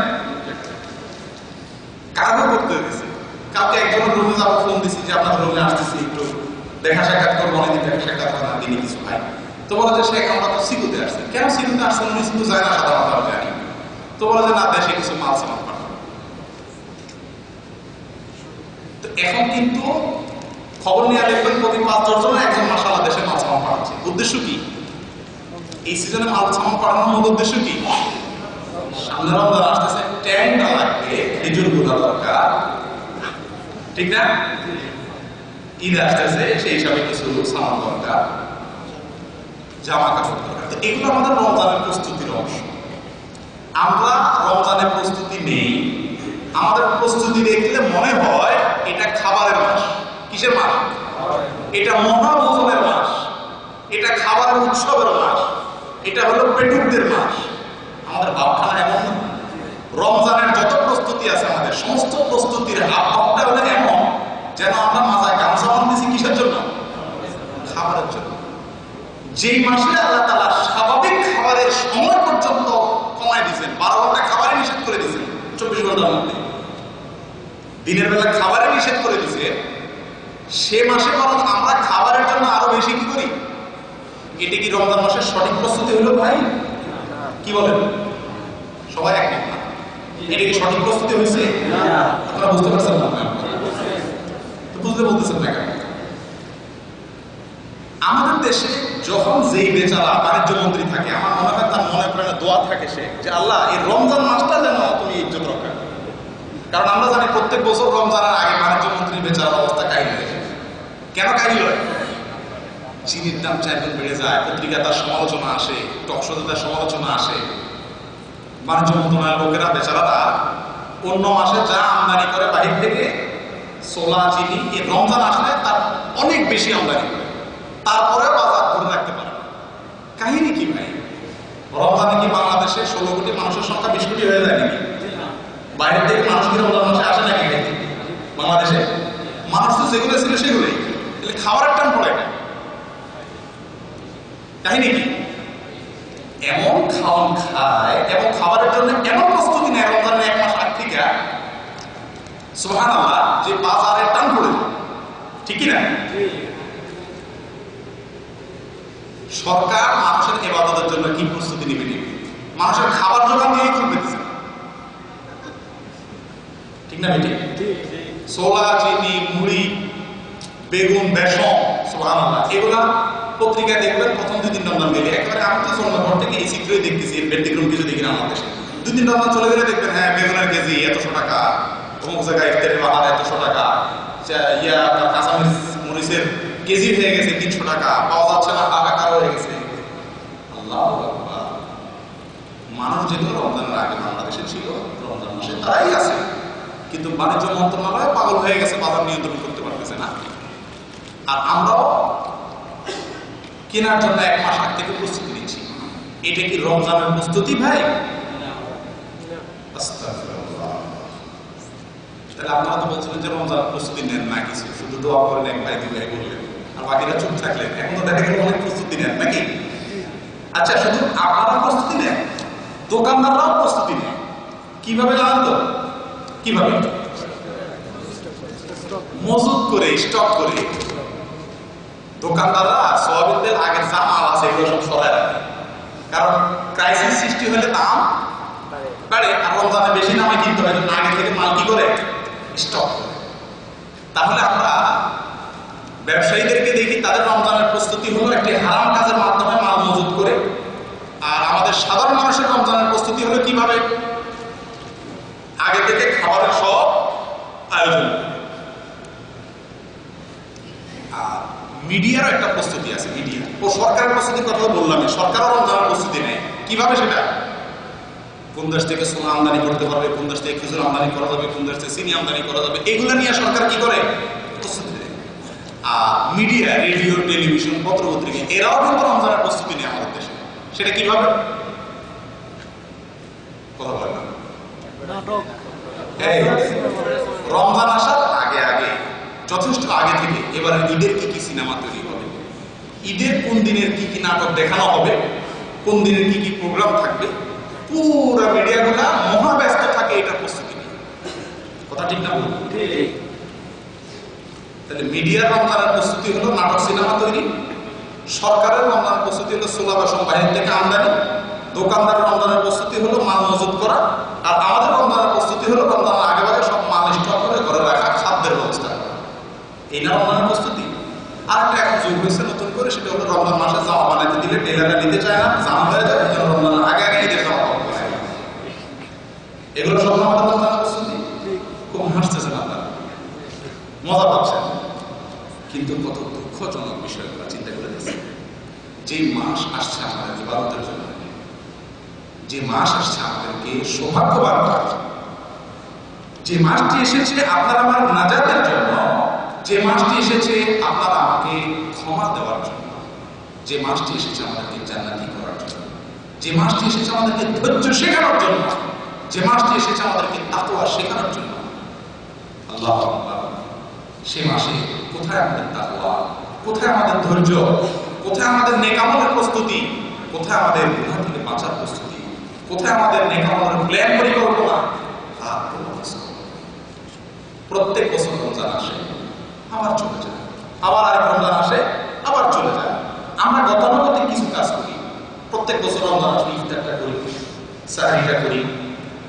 কারো করতে হয়েছে। কালকে একজনের রুমে যাবো, ফোন দিচ্ছি যে আপনাদের রুমে আসতেছি, একটু দেখা সাক্ষাৎ করবো, অনেকদিন দেখা সাক্ষাৎ হয় না, তিনি কিছু ভাই তো বলে যে শেখ আমরা তো সিকুতে আসছি। কেন সিকুতে আসছেন? উনি সিকু যায় না সাধারণত, আমি জানি। তো বলে যে না, দেশে কিছু মাল সামান পাঠাবো। তো এখন কিন্তু খবর নিয়ে দেখবেন প্রতি 5-10 জন একজন মাশাআল্লাহ দেশে মাল সামান পাঠাচ্ছে। উদ্দেশ্য কি? এই সিজনে মাল সামান পাঠানোর মূল উদ্দেশ্য কি? সামনে রমজান আসতেছে, ট্যাংটা লাগবে, খেজুর গুঁড়া দরকার, ঠিক না? ঈদ আসতেছে, সেই হিসাবে কিছু সামান দরকার, জামা কাপড় দরকার। তো এগুলো আমাদের রমজানের প্রস্তুতির অংশ। আমরা রমজানের প্রস্তুতি নেই, আমাদের প্রস্তুতি দেখলে মনে হয় এটা খাবারের মাস। কিসের মাস? এটা মহাভোজনের মাস, এটা খাবারের উৎসবের মাস, এটা হলো পেটুকদের মাস। আমাদের ভাবখানা এমন না। রমজানের যত প্রস্তুতি আছে আমাদের সমস্ত প্রস্তুতির হাবভাবটা হলো এমন যেন আমরা মাথায় গামছা বাঁধতেছি কিসের জন্য? খাবারের জন্য। যেই মাসে আল্লাহ তাআলা স্বাভাবিক খাবারের সময় পর্যন্ত কমায় দিয়েছেন, 12 ঘন্টা খাবারে নিষেধ করে দিয়েছেন, 24 ঘন্টার মধ্যে দিনের বেলা খাবারে নিষেধ করে দিয়েছে, সে মাসে বরং আমরা খাবারের জন্য আরো বেশি কি করি? এটা কি রমজান মাসের সঠিক প্রস্তুতি হলো ভাই? কি বলেন? সবাই একমত না? এটা কি সঠিক প্রস্তুতি হয়েছে? আপনারা বুঝতে পারছেন না? বুঝতে বলতেছেন না কেন? আমাদের দেশে যখন যেই বেচারা বাণিজ্য মন্ত্রী থাকে, আমার মনে হয় তার মনে প্রাণে দোয়া থাকে সে যে আল্লাহ এই রমজান মাসটা যেন তুমি ইজ্জত রক্ষা করো। কারণ আমরা জানি প্রত্যেক বছর রমজানের আগে বাণিজ্য মন্ত্রী বেচারার অবস্থা কাহিল হয়ে যায়। কেন কাহিল হয়? চিনির দাম 4 গুণ বেড়ে যায়, পত্রিকা তার সমালোচনা আসে, টকশোতে তার সমালোচনা আসে। বাণিজ্য মন্ত্রণালয়ের লোকেরা বেচারারা অন্য মাসে যা আমদানি করে বাহির থেকে, সোলা, চিনি, এই রমজান আসলে তার অনেক বেশি আমদানি করে, তারপরে বাজার ধরে রাখতে পারে। কাহিনী কি ভাই? রমজানে কি বাংলাদেশে 16 কোটি মানুষের সংখ্যা 20 কোটি হয়ে যায় নাকি? বাইরের থেকে মানুষ কি রমজান মাসে আসে নাকি? বাংলাদেশে মানুষ তো যেগুলো ছিল সেগুলোই, তাহলে খাবারের টান পড়ে না। কাহিনী কি? এমন খাওয়ান খায়, এমন খাবারের জন্য এমন প্রস্তুতি নেয় রমজানের 1 মাস আগ থেকে, সুবহানাল্লাহ, যে বাজারের টান পড়ে যায়। ঠিক না? সরকার মানুষের ইবাদতের জন্য কি প্রস্তুতি নেবে? মানুষের খাবার জোগান দিয়ে করবে, ঠিক না বেটি? সোলা, চিনি, মুড়ি, বেগুন, বেসন, সুবহানাল্লাহ, এগুলা পত্রিকায় দেখবেন প্রথম 2-3 রমজান গেলে একেবারে, আমি তো জন্ম ঘর থেকে এই চিত্রই দেখতেছি, এর ব্যতিক্রম কিছু দেখি না আমাদের দেশে। 2-3 রমজান চলে গেলে দেখবেন হ্যাঁ বেগুনের কেজি 100 টাকা, অমুক জায়গায় ইফতারের বাহার 100 টাকা, কাঁচামরিচের কেজি হয়ে গেছে 300 টাকা, পাওয়া যাচ্ছে না, হাহাকার হয়ে গেছে। ছাড়াই আছে, কিন্তু বাণিজ্য মন্ত্রণালয় পাগল হয়ে গেছে, বাজার নিয়ন্ত্রণ করতে পারতেছে না। আর আমরাও কেনার জন্য 1 মাস আগ থেকে প্রস্তুতি নিচ্ছি। এটা কি রমজানের প্রস্তুতি ভাই? তাহলে আপনারা তো বলছিলেন যে রমজান প্রস্তুতি নেন না, কিছু শুধু দোয়া করেন, 1 ভাই 2 ভাই বললেন, আর বাকিরা চুপ থাকলেন। এখন তো দেখা গেল অনেক প্রস্তুতি নেন নাকি? আচ্ছা, শুধু আপনারা প্রস্তুতি নেন, দোকানদাররাও প্রস্তুতি নেন। কিভাবে জানেন তো? কিভাবে? মজুত করে, স্টক করে। দোকানদাররা সোয়াবিনের আগের যা মাল আছে এগুলো সব সরায় রাখে, কারণ ক্রাইসিস সৃষ্টি হলে দাম বাড়ে, আর রমজানে বেশি দামে কিনতে হয়, আগে থেকে মাল কি করে স্টক করে। তাহলে আমরা ব্যবসায়ীদেরকে দেখি তাদের রমজানের প্রস্তুতি হলো একটি হারাম কাজের মাধ্যমে মাল মজুত করে, আর আমাদের সাধারণ মানুষের রমজানের প্রস্তুতি হলো কিভাবে? আগে থেকে খাবারের সব আয়োজন। আর মিডিয়ারও একটা প্রস্তুতি আছে। মিডিয়া ও সরকারের প্রস্তুতির কথা বললাম, সরকারও রমজানের প্রস্তুতি নেয়। কিভাবে সেটা? কোন দেশ থেকে সোনা আমদানি করতে পারবে, কোন দেশ থেকে খেজুর আমদানি করা যাবে, কোন দেশ থেকে চিনি আমদানি করা যাবে, এগুলো নিয়ে সরকার কি করে? প্রস্তুতি নেয়। আর মিডিয়া, রেডিও, টেলিভিশন, পত্র পত্রিকা, এরাও কিন্তু রমজানের প্রস্তুতি নেয় আমাদের দেশে। সেটা কিভাবে? কথা বলেন না। রমজান আসার আগে আগে, যথেষ্ট আগে থেকে এবারে ঈদের কি কি সিনেমা তৈরি হবে, ঈদের কোন দিনের কি কি নাটক দেখানো হবে, কোন দিনের কি কি প্রোগ্রাম থাকবে, পুরো মিডিয়াগুলা মহাব্যস্ত থাকে এটা প্রস্তুতি নিয়ে। কথা ঠিক না বলুন? তাহলে মিডিয়ার রমজানের প্রস্তুতি হলো নাটক সিনেমা তৈরি, সরকারের রমজানের প্রস্তুতি হলো সোলা বাসন বাহির থেকে আমদানি, দোকানদারের রমজানের প্রস্তুতি হলো মাল মজুত করা, আর আমাদের রমজানের প্রস্তুতি হলো রমজানের আগে ভাগে সব মাল স্টক করে ঘরে রাখা, খাদ্যের ব্যবস্থা করা। এই না রমজানের প্রস্তুতি? আর একটা এখন যোগ হয়েছে নতুন করে, সেটা হলো রমজান মাসে জামা বানাইতে দিলে টেলাররা নিতে চায় না, জাম হয়ে যায়, এই জন্য রমজানের আগে আগে ঈদের জামা কাপড় বানায়। এগুলো সব আমাদের রমজানের প্রস্তুতি। খুব হাসতেছেন আপনারা, মজা পাচ্ছেন, কিন্তু কত দুঃখজনক বিষয়গুলো চিন্তা করে দেখছেন। যে মাস আসছে আমাদের ইবাদতের জন্য, যে মাস আসছে আমাদেরকে সৌভাগ্যবান করার জন্য, যে মাসটি এসেছে আপনার আমার নাজাতের জন্য, যে মাসটি এসেছে আপনার আমাকে ক্ষমা দেওয়ার জন্য, যে মাসটি এসেছে আমাদেরকে জান্নাতি করার জন্য, যে মাসটি এসেছে আমাদেরকে ধৈর্য শেখানোর জন্য, যে মাসটি এসেছে আমাদেরকে তাকওয়া শেখানোর জন্য। আল্লাহ আকবার। সে মাসে কোথায় আমাদের তাকওয়া, কোথায় আমাদের ধৈর্য, কোথায় আমাদের নেক আমলের প্রস্তুতি, কোথায় আমাদের গুনাহ থেকে বাঁচার প্রস্তুতি, কোথায় আমাদের নেক আমলের প্ল্যান পরিকল্পনা? আর কোনো কিছু। প্রত্যেক বছর রমজান আসে, আবার চলে যায়, আবার আরেক রমজান আসে, আবার চলে যায়। আমরা গতানুগতিক কিছু কাজ করি। প্রত্যেক বছর রমজান আসলে ইফতারটা করি, সাহরিটা করি,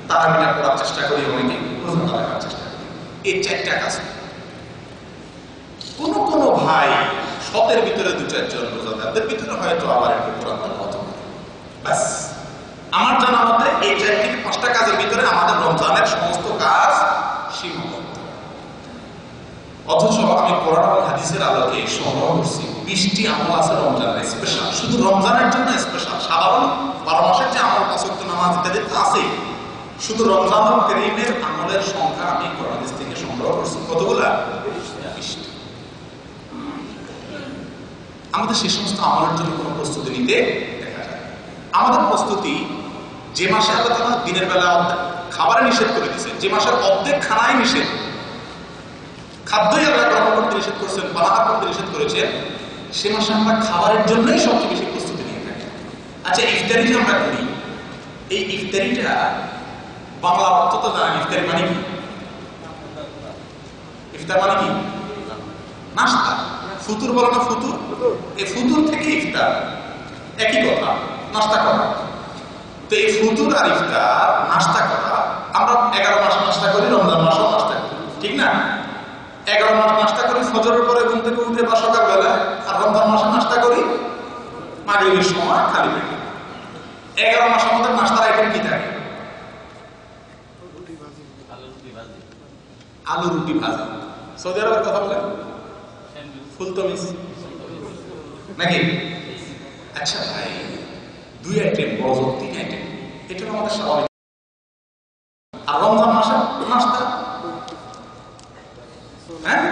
তারাবিটা করার চেষ্টা করি, অনেকে রোজা রাখার চেষ্টা করি। এই 4টা কাজ। কোন কোন ভাই শতের ভিতরে 2-4 জন রোজাদারদের ভিতরে হয়তো আবার একটু কোরআন তেলাওয়াত করে। ব্যাস, আমার জানা মতে এই 4 থেকে 5টা কাজের ভিতরে আমাদের রমজানের সমস্ত কাজ সীমাবদ্ধ। অথচ আমি কোরআন এবং হাদিসের আলোকে সংগ্রহ করছি 20টি আমল আছে রমজানের স্পেশাল, শুধু রমজানের জন্য স্পেশাল। সাধারণ 12 মাসের যে আমল, 5 ওয়াক্ত নামাজ ইত্যাদি আছে, শুধু রমজানুল কারীমের আমলের সংখ্যা আমি কোরআন হাদিস থেকে সংগ্রহ করছি। কতগুলা? 20টি। আমাদের সেই সমস্ত আমলের জন্য কোনো প্রস্তুতি নিতে দেখা যায়। আমাদের প্রস্তুতি, যে মাসে আল্লাহ তাআলা দিনের বেলা খাবারে নিষেধ করে দিয়েছেন, যে মাসের অর্ধেক খানায় নিষেধ, খাদ্যই আল্লাহ গ্রহণ করতে নিষেধ করেছেন, পানাহার করতে নিষেধ করেছেন, সে মাসে আমরা খাবারের জন্যই সবচেয়ে বেশি প্রস্তুতি নিয়ে থাকি। আচ্ছা, ইফতারি যে আমরা করি, এই ইফতারিটা বাংলা অর্থ তো জানেন। ইফতারি মানে কি? ইফতার মানে কি? নাস্তা। ফুতুর বলো না? ফুতুর। এই ফুতুর থেকে ইফতার একই কথা, নাস্তা করা। তো এই ফুতুর আর ইফতার, নাস্তা করা, আমরা 11 মাসে নাস্তা করি, রমজান মাসেও নাস্তা করি, ঠিক না? 11 মাস নাস্তা করি ফজরের পরে ঘুম থেকে উঠে বা সকালবেলা, আর রমজান মাসে নাস্তা করি মাগরিবের সময় খালি পেটে। 11 মাস আমাদের নাস্তার আইটেম কি থাকে? আলু রুটি ভাজি। সৌদি আরবের কথা বলেন, ফুলতমিজ নাকি? আচ্ছা ভাই, 2 আইটেম বড়, 3 আইটেম, এটা আমাদের স্বাভাবিক। আর রমজান মাসে নাস্তা, হ্যাঁ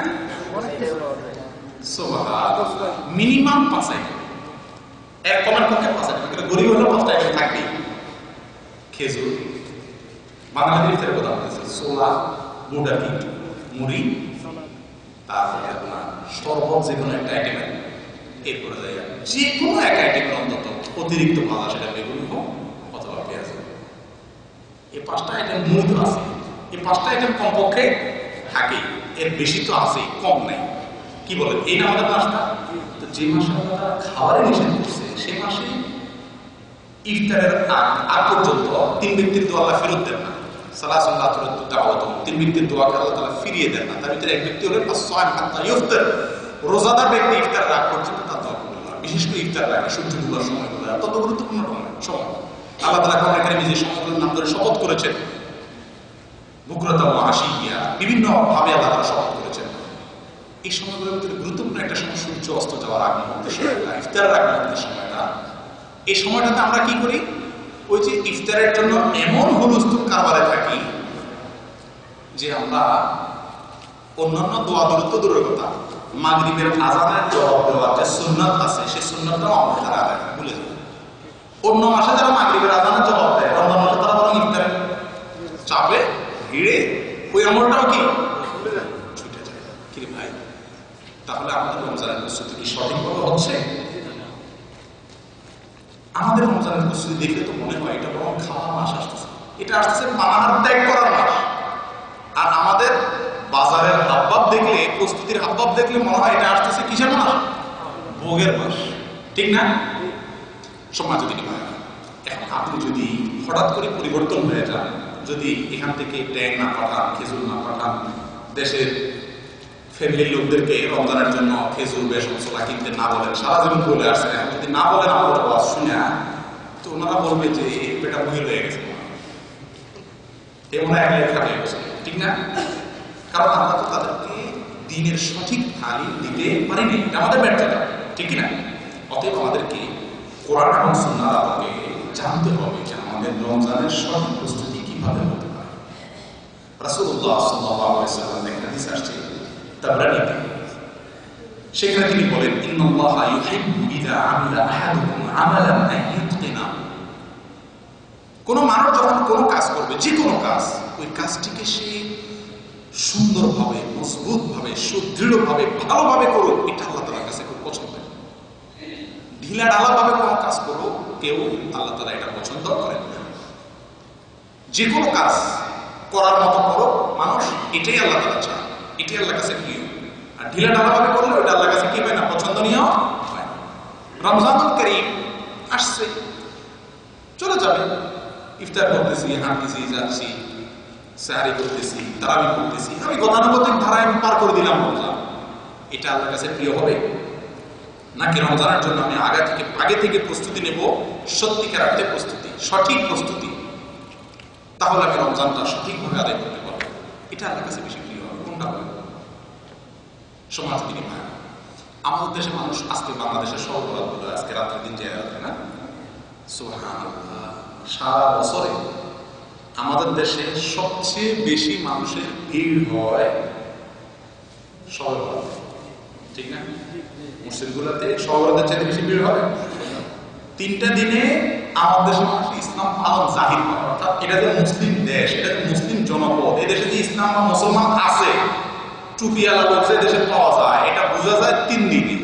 মিনিমাম 5 আইটেম, এক কমের পক্ষে 5 আইটেম, গরিব হলে 5টা আইটেম থাকবেই। খেজুর, বাঙালির ইফতারের কথা বলতেছে, ছোলা, বুডাকি, মুড়ি, তারপরে আপনার শরবত, যে কোনো একটা আইটেম, এরপরে যায় যে কোনো এক আইটেমের অন্তত অতিরিক্ত ভাজা, সেটা বেগুনি হোক অথবা পেঁয়াজ হোক। এই 5টা আইটেম মূলত আছে, এই 5টা আইটেম কমপক্ষে থাকে, এর বেশি তো আছে, কম নাই। কি বলে এই না আমাদের নাস্তা? তো যে মাসে আমরা খাবারে নিষেধ করছে সেই মাসে ইফতারের আগ পর্যন্ত 3 ব্যক্তির দোয়া আল্লাহ ফেরত দেন না। সালাসাল্লাহ তুরাদ্দু দাওয়াতুহুম, 3 ব্যক্তির দোয়াকে আল্লাহ তাআলা ফিরিয়ে দেন না। তার ভিতরে এক ব্যক্তি হলেন আস-সাইম হাত্তা ইফতার, রোজাদার ব্যক্তি ইফতারের আগ পর্যন্ত তার দোয়া কবুল হয়। বিশেষ করে ইফতারের আগে সূর্য ডুবার সময়গুলো অত্যন্ত গুরুত্বপূর্ণ সময়। আল্লাহ তাআলা কোরআন কারীমে যে সময়গুলোর নাম ধরে শপথ করেছেন, বুকরাতা ওয়া আশিয়া, বিভিন্ন ভাবে আল্লাহ তাআলা শপথ করেছেন। এই সময়গুলোর ভিতরে গুরুত্বপূর্ণ একটা সময় সূর্য অস্ত যাওয়ার আগ মুহূর্তের সময়টা, ইফতারের আগ মুহূর্তের সময়টা। এই সময়টাতে আমরা কি করি? ওই যে ইফতারের জন্য এমন হুলস্থুল কারবারে থাকি যে আমরা অন্যান্য দোয়া দূরের কথা, মাগরিবের আযানের জবাব দেওয়ার যে সুন্নাত আছে সেই সুন্নাতটাও আমরা তারা আদায় ভুলে যাই। অন্য মাসে যারা মাগরিবের আযানের জবাব দেয়, রমজান মাসে তারা বরং ইফতারের চাপে ভিড়ে ওই আমলটাও কি ছুটে যায়। কি রে ভাই, তাহলে আমাদের রমজানের প্রস্তুতি কি সঠিকভাবে হচ্ছে? আমাদের রমজানের প্রস্তুতি দেখলে তো মনে হয় এটা বরং খাওয়া মাস আসতেছে, এটা আসতেছে পানাহার ত্যাগ করার মাস। আর আমাদের বাজারের হাবভাব দেখলে, প্রস্তুতির হাবভাব দেখলে মনে হয় এটা আসতেছে কিসের মাস? ভোগের মাস, ঠিক না? সমাজ যদি এখন আপনি যদি হঠাৎ করে পরিবর্তন হয়ে যান, যদি এখান থেকে ট্যাং না পাঠান, খেজুর না পাঠান, দেশের ফ্যামিলির লোকদেরকে রমজানের জন্য খেজুর, বেসন, ছোলা কিনতে না বলেন, সারা জীবন বলে আসছেন, যদি না বলেন আমাদের আওয়াজ শুনে, তো ওনারা বলবে যে পেটা বহির হয়ে গেছে, এমন এক খাবে, ঠিক না? কারণ আমরা তো তাদেরকে দিনের সঠিক তালিম দিতে পারিনি, আমাদের ব্যর্থতা, ঠিক না? অতএব আমাদেরকে কোরআন এবং সুন্নাহর আলোকে জানতে হবে যে আমাদের রমজানের সঠিক প্রস্তুতি কিভাবে হতে পারে। রাসূলুল্লাহ সাল্লাল্লাহু আলাইহি ওয়াসাল্লাম এর হাদিস আসছে তাবরানীতে, সেখানে তিনি বলেন, ইন্নাল্লাহা ইউহিব্বু ইযা আমিলা আহাদুকুম আমালান আন ইউতকিনা। কোন মানুষ যখন কোনো কাজ করবে, যে কোনো কাজ, ওই কাজটিকে সে সুন্দরভাবে, মজবুতভাবে, সুদৃঢ়ভাবে, ভালোভাবে করুক, এটা আল্লাহ তাআলার কাছে খুব পছন্দের। ঢিলা ঢালাভাবে কোনো কাজ করুক, কেউ আল্লাহ তাআলা এটা পছন্দ করেন না। যে কোনো কাজ করার মতো করো মানুষ, এটাই আল্লাহ তাআলা চান, এটাই আল্লাহর কাছে প্রিয়। আর ঢিলা ঢালাভাবে করলে ওটা আল্লাহর কাছে কি হয় না? পছন্দনীয় হয় না। রমজানুল কারীম আসছে, চলে যাবে, ইফতার করতেছি, হাঁটতেছি, যাচ্ছি, সাহারি করতেছি, তারাবি করতেছি, আমি গতানুগতিক ধারায় পার করে দিলাম রমজান। এটা আল্লাহর কাছে প্রিয় হবে নাকি রমজানের জন্য আমি আগে থেকে প্রস্তুতি নেব, সত্যিকার অর্থে প্রস্তুতি, সঠিক প্রস্তুতি, তাহলে আমি রমজানটা সঠিকভাবে আদায় করতে পারবো? এটা আল্লাহর কাছে বেশি প্রিয় হবে, কোনটা হবে? সমাজ তিনি ভাই, আমাদের দেশে মানুষ আজকে বাংলাদেশের সর্বরাত বলে আজকে রাত্রে দিন যায় রাত্রে না, সুবহানাল্লাহ, সারা বছরে আমাদের দেশে সবচেয়ে বেশি মানুষের ভিড় হয় শবে বরাতে, ঠিক না? মসজিদগুলোতে শবে বরাতের চাইতে বেশি ভিড় হবে। 3টা দিনে আমাদের দেশে মানুষ ইসলাম পালন জাহির হয়, অর্থাৎ এটা যে মুসলিম দেশ, এটা যে মুসলিম জনপদ, এই দেশে যে ইসলাম বা মুসলমান আছে, টুপিওয়ালা লোক যে দেশে পাওয়া যায়, এটা বোঝা যায় 3 দিনে।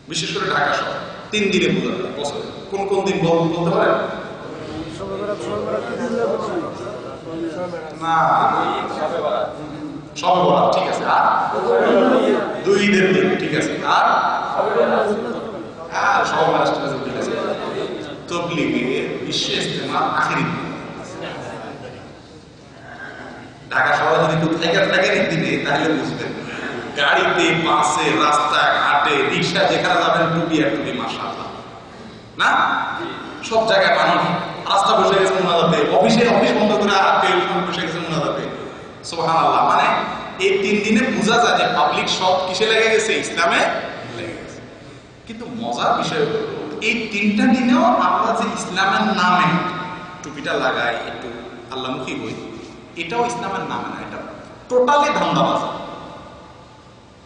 বিশেষ করে ঢাকা শহর 3 দিনে বোঝা যায় বছরে। কোন কোন দিন বলতে পারেন? না, শবে বরাত, ঠিক আছে। আর 2 ঈদের দিন, ঠিক আছে। আর শবে বরাত, ঠিক আছে। তাবলীগের বিশ্ব ইজতেমা আখেরি দিন। ঢাকা শহরে যদি কেউ থাকেন দিনে, তাহলে বুঝবেন গাড়িতে, বাসে, রাস্তায়, ঘাটে, রিক্সা, যেখানে যাবেন টুপি আর টুপি, মাশাআল্লাহ না? সব জায়গায় মানুষ রাস্তা বসে গেছে মোনাজাতে, অফিস বন্ধ করে টেলিফোন বসে গেছে মোনাজাতে, সুবহানাল্লাহ। মানে এই 3 দিনে বোঝা যায় যে পাবলিক সব কিসে লেগে গেছে? ইসলামে লেগে গেছে। কিন্তু মজার বিষয় হলো এই 3টা দিনেও আমরা যে ইসলামের নামে টুপিটা লাগাই, একটু আল্লাহমুখী হই, এটাও ইসলামের নামে না, এটা টোটালি ধান্দাবাজি।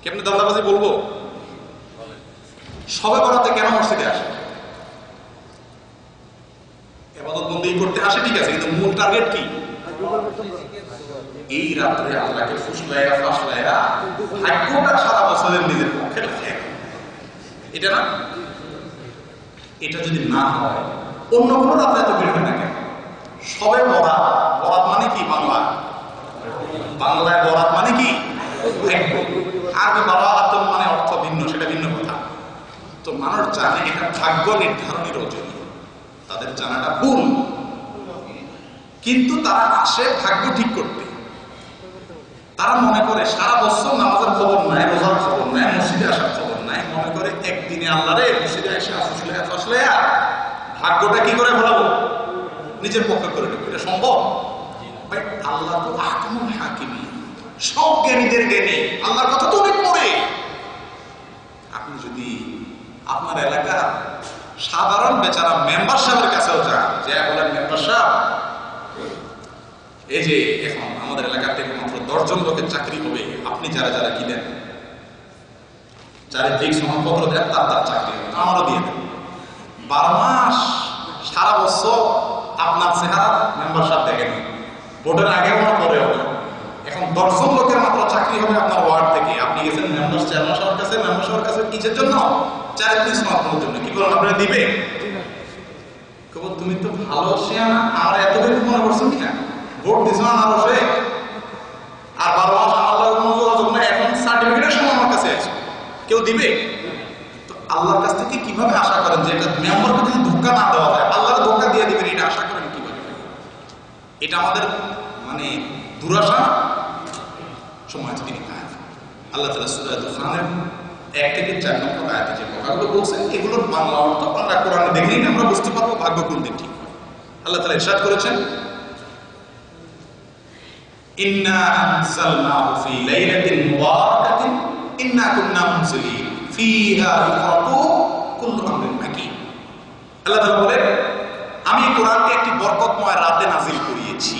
কেমনি ধান্দাবাজি বলবো? সবে বরাতে কেন মসজিদে আসে? ইবাদত বন্দেগী করতে আসে, ঠিক আছে, কিন্তু মূল টার্গেট কি? এই রাত্রে আল্লাহকে ফুসলাইয়া ফাসলাইয়া ভাগ্যটা সারা বছরের নিজের পক্ষে লাগে, এটা না? এটা যদি না হয় অন্য কোনো রাত্রে এত ভিড় হয় না কেন? সবে বরাত, বরাত মানে কি? বাংলা, বাংলায় বরাত মানে কি? ভাগ্য। আরবি বরাত মানে অর্থ ভিন্ন, সেটা ভিন্ন কথা। তো মানুষ জানে এটা ভাগ্য নির্ধারণের রজনী, তাদের জানাটা ভুল, কিন্তু তারা আসে ভাগ্য ঠিক করতে। তারা মনে করে সারা বছর নামাজের খবর নাই, রোজার খবর নাই, মসজিদে আসার খবর নাই, মনে করে একদিনে আল্লাহরে মসজিদে এসে আসলে ভাগ্যটা কি করে ফেলাবো, নিজের পক্ষে করে নেবো। এটা সম্ভব? ভাই আল্লাহ তো আহকামুল হাকিমিন, সব জ্ঞানীদের জ্ঞানী, আল্লাহর কথা তো অনেক পড়ে। আপনি যদি আপনার এলাকার সাধারণ বেচারা মেম্বার সাহেবের কাছেও যান, যে বলেন মেম্বার সাহেব, এই যে এখন আমাদের এলাকা থেকে মাত্র 10 জন লোকের চাকরি হবে, আপনি যারা যারা কি দেন, চারিদিক সমানপত্র দেন, তার চাকরি হবে, আমারও দিয়ে দেন। 12 মাস সারা বছর আপনার চেহারা মেম্বার সাহেব দেখেন, ভোটের আগেও না পরেও না। এখন 10 জন লোকের মাত্র চাকরি হবে আপনার ওয়ার্ড থেকে, আপনি গেছেন মেম্বার চেয়ারম্যান সাহেবের কাছে, মেম্বার সাহেবের কাছে কিসের জন্য? চারিদিক সমানপত্রের জন্য। কি বলেন, আপনারা দিবে? তুমি তো ভালো শিয়ানা, আমরা এতটুকু মনে করছেন কিনা? ভোট দিছ না বসে, আর 12 মাস আমার লাগে এখন সার্টিফিকেটের সময় আমার কাছে আছে, কেউ দিবে? তো আল্লাহর কাছ থেকে কিভাবে আশা করেন যে এটা মেম্বারকে যদি ধোঁকা না দেওয়া যায়, আল্লাহর ধোঁকা দিয়ে দিবেন, এটা আশা করেন কিভাবে? এটা আমাদের মানে দুরাশা। সময় তিনি আল্লাহ তাআলা সূরা দুখানের 1 থেকে 4 নম্বর আয়াতে যে কথাগুলো বলছেন, এগুলোর বাংলা অর্থ আমরা কোরআনে দেখে নিলে আমরা বুঝতে পারবো ভাগ্য কোন দিক ঠিক। আল্লাহ তাআলা ইরশাদ করেছেন, ইন্না আনজালনাহু ফি লাইলাতিন মুবারাকাতিন ইন্না কুন্না মুনজিলিন ফিহা ইফরাকু কুল্লু আমরিন হাকীম। আল্লাহ তাআলা বলেন, আমি কোরআনকে একটি বরকতময় রাতে নাযিল করিয়েছি,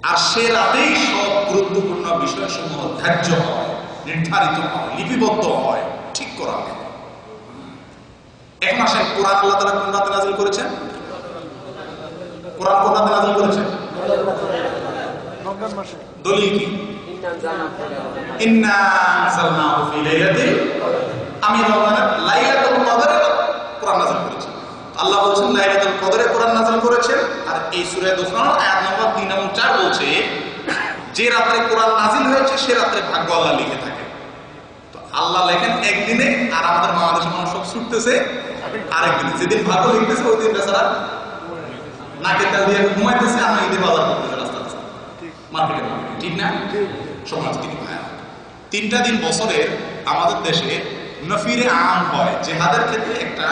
আর সে রাতেই সব গুরুত্বপূর্ণ বিষয়সমূহ ধার্য হয়, নির্ধারিত হয়, লিপিবদ্ধ হয়, ঠিক করা হয়। এখন আসেন, কোরআন আল্লাহ তাআলা কোন রাতে নাযিল করেছেন? কোরআন কোন রাতে নাযিল করেছেন? দলিল কি? ইন্না আনজালনাহু ফি লাইলাতিল, আমি রমজানের লাইলাতুল কদরে কোরআন নাযিল করেছি। আল্লাহ বলেছেন লাইলাতুল কদরে কোরআন নাযিল করেছেন। আর এই সূরা দুখান আয়াত নম্বর 3 এবং 4 বলছে যে রাতে কোরআন নাযিল হয়েছে সে রাতে ভাগ্য আল্লাহ লিখে থাকে। তো আল্লাহ লেখেন একদিনে, আর আমাদের বাংলাদেশের মানুষ সব ছুটতেছে আরেকদিনে। যেদিন ভাগ্য লিখতেছে ওই দিন বেচারা নাকে তেল দিয়ে ঘুমাইতেছে, আমরা ঈদে বাজার করতেছে রাস্তা রাস্তা মার্কেটে, ঠিক না? সমাজ তিনি ভাইয়া 3টা দিন বছরের আমাদের দেশে নফিরে আম হয়, জেহাদের ক্ষেত্রে একটা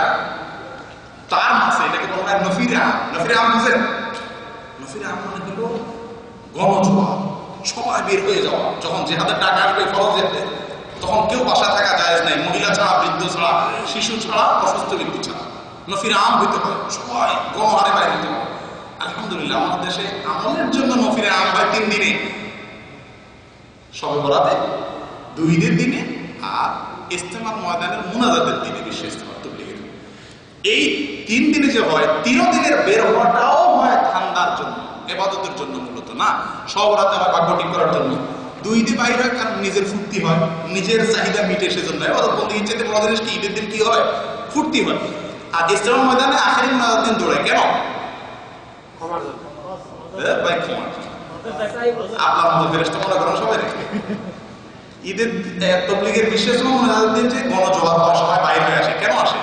টার্ম আছে, এটাকে বলা হয় নফিরে আম। নফিরে আম বুঝেন? নফিরে আম মানে হলো গণজোয়ার, সবাই বের হয়ে যাওয়া। যখন জেহাদের টাকা আসবে ফরজ যেতে, তখন কেউ বাসা থাকা জায়েজ নাই, মহিলা ছাড়া, বৃদ্ধ ছাড়া, শিশু ছাড়া, অসুস্থ ব্যক্তি ছাড়া। নফিরে আম হইতে হয়, সবাই গণহারে বাইরে হইতে হয়। আলহামদুলিল্লাহ আমাদের দেশে আমলের জন্য নফিরে আম হয় 3 দিনে, শবে বরাতে, 2 ঈদের দিনে, আর ইস্তেমার ময়দানের মুনাজাতের দিনে, বিশ্ব ইস্তেমার তবলিগের। এই 3 দিনে যে হয়, 3 দিনের বের হওয়াটাও হয় ঠান্ডার জন্য, ইবাদতের জন্য মূলত না। সব রাতে হয় ভাগ্য ঠিক করার জন্য। 2 ঈদে বাইরে হয় কারণ নিজের ফুর্তি হয়, নিজের চাহিদা মিটে, সেজন্য। ইবাদত বন্দেগীর চাইতে বড় জিনিস কি? ঈদের দিন কি হয়? ফুর্তি হয়। আর ইস্তেমার ময়দানে আখেরি মুনাজাতের দিন দৌড়ায় কেন? ভাই ক্ষমা, আপনার মতো ফেরেশতা মনে করেন সবাই রেখে। ঈদের তবলিগের বিশেষ মুনাজাতের দিন যে গণজোয়ার হয়, সবাই বাইরে হয়ে আসে। কেন আসে?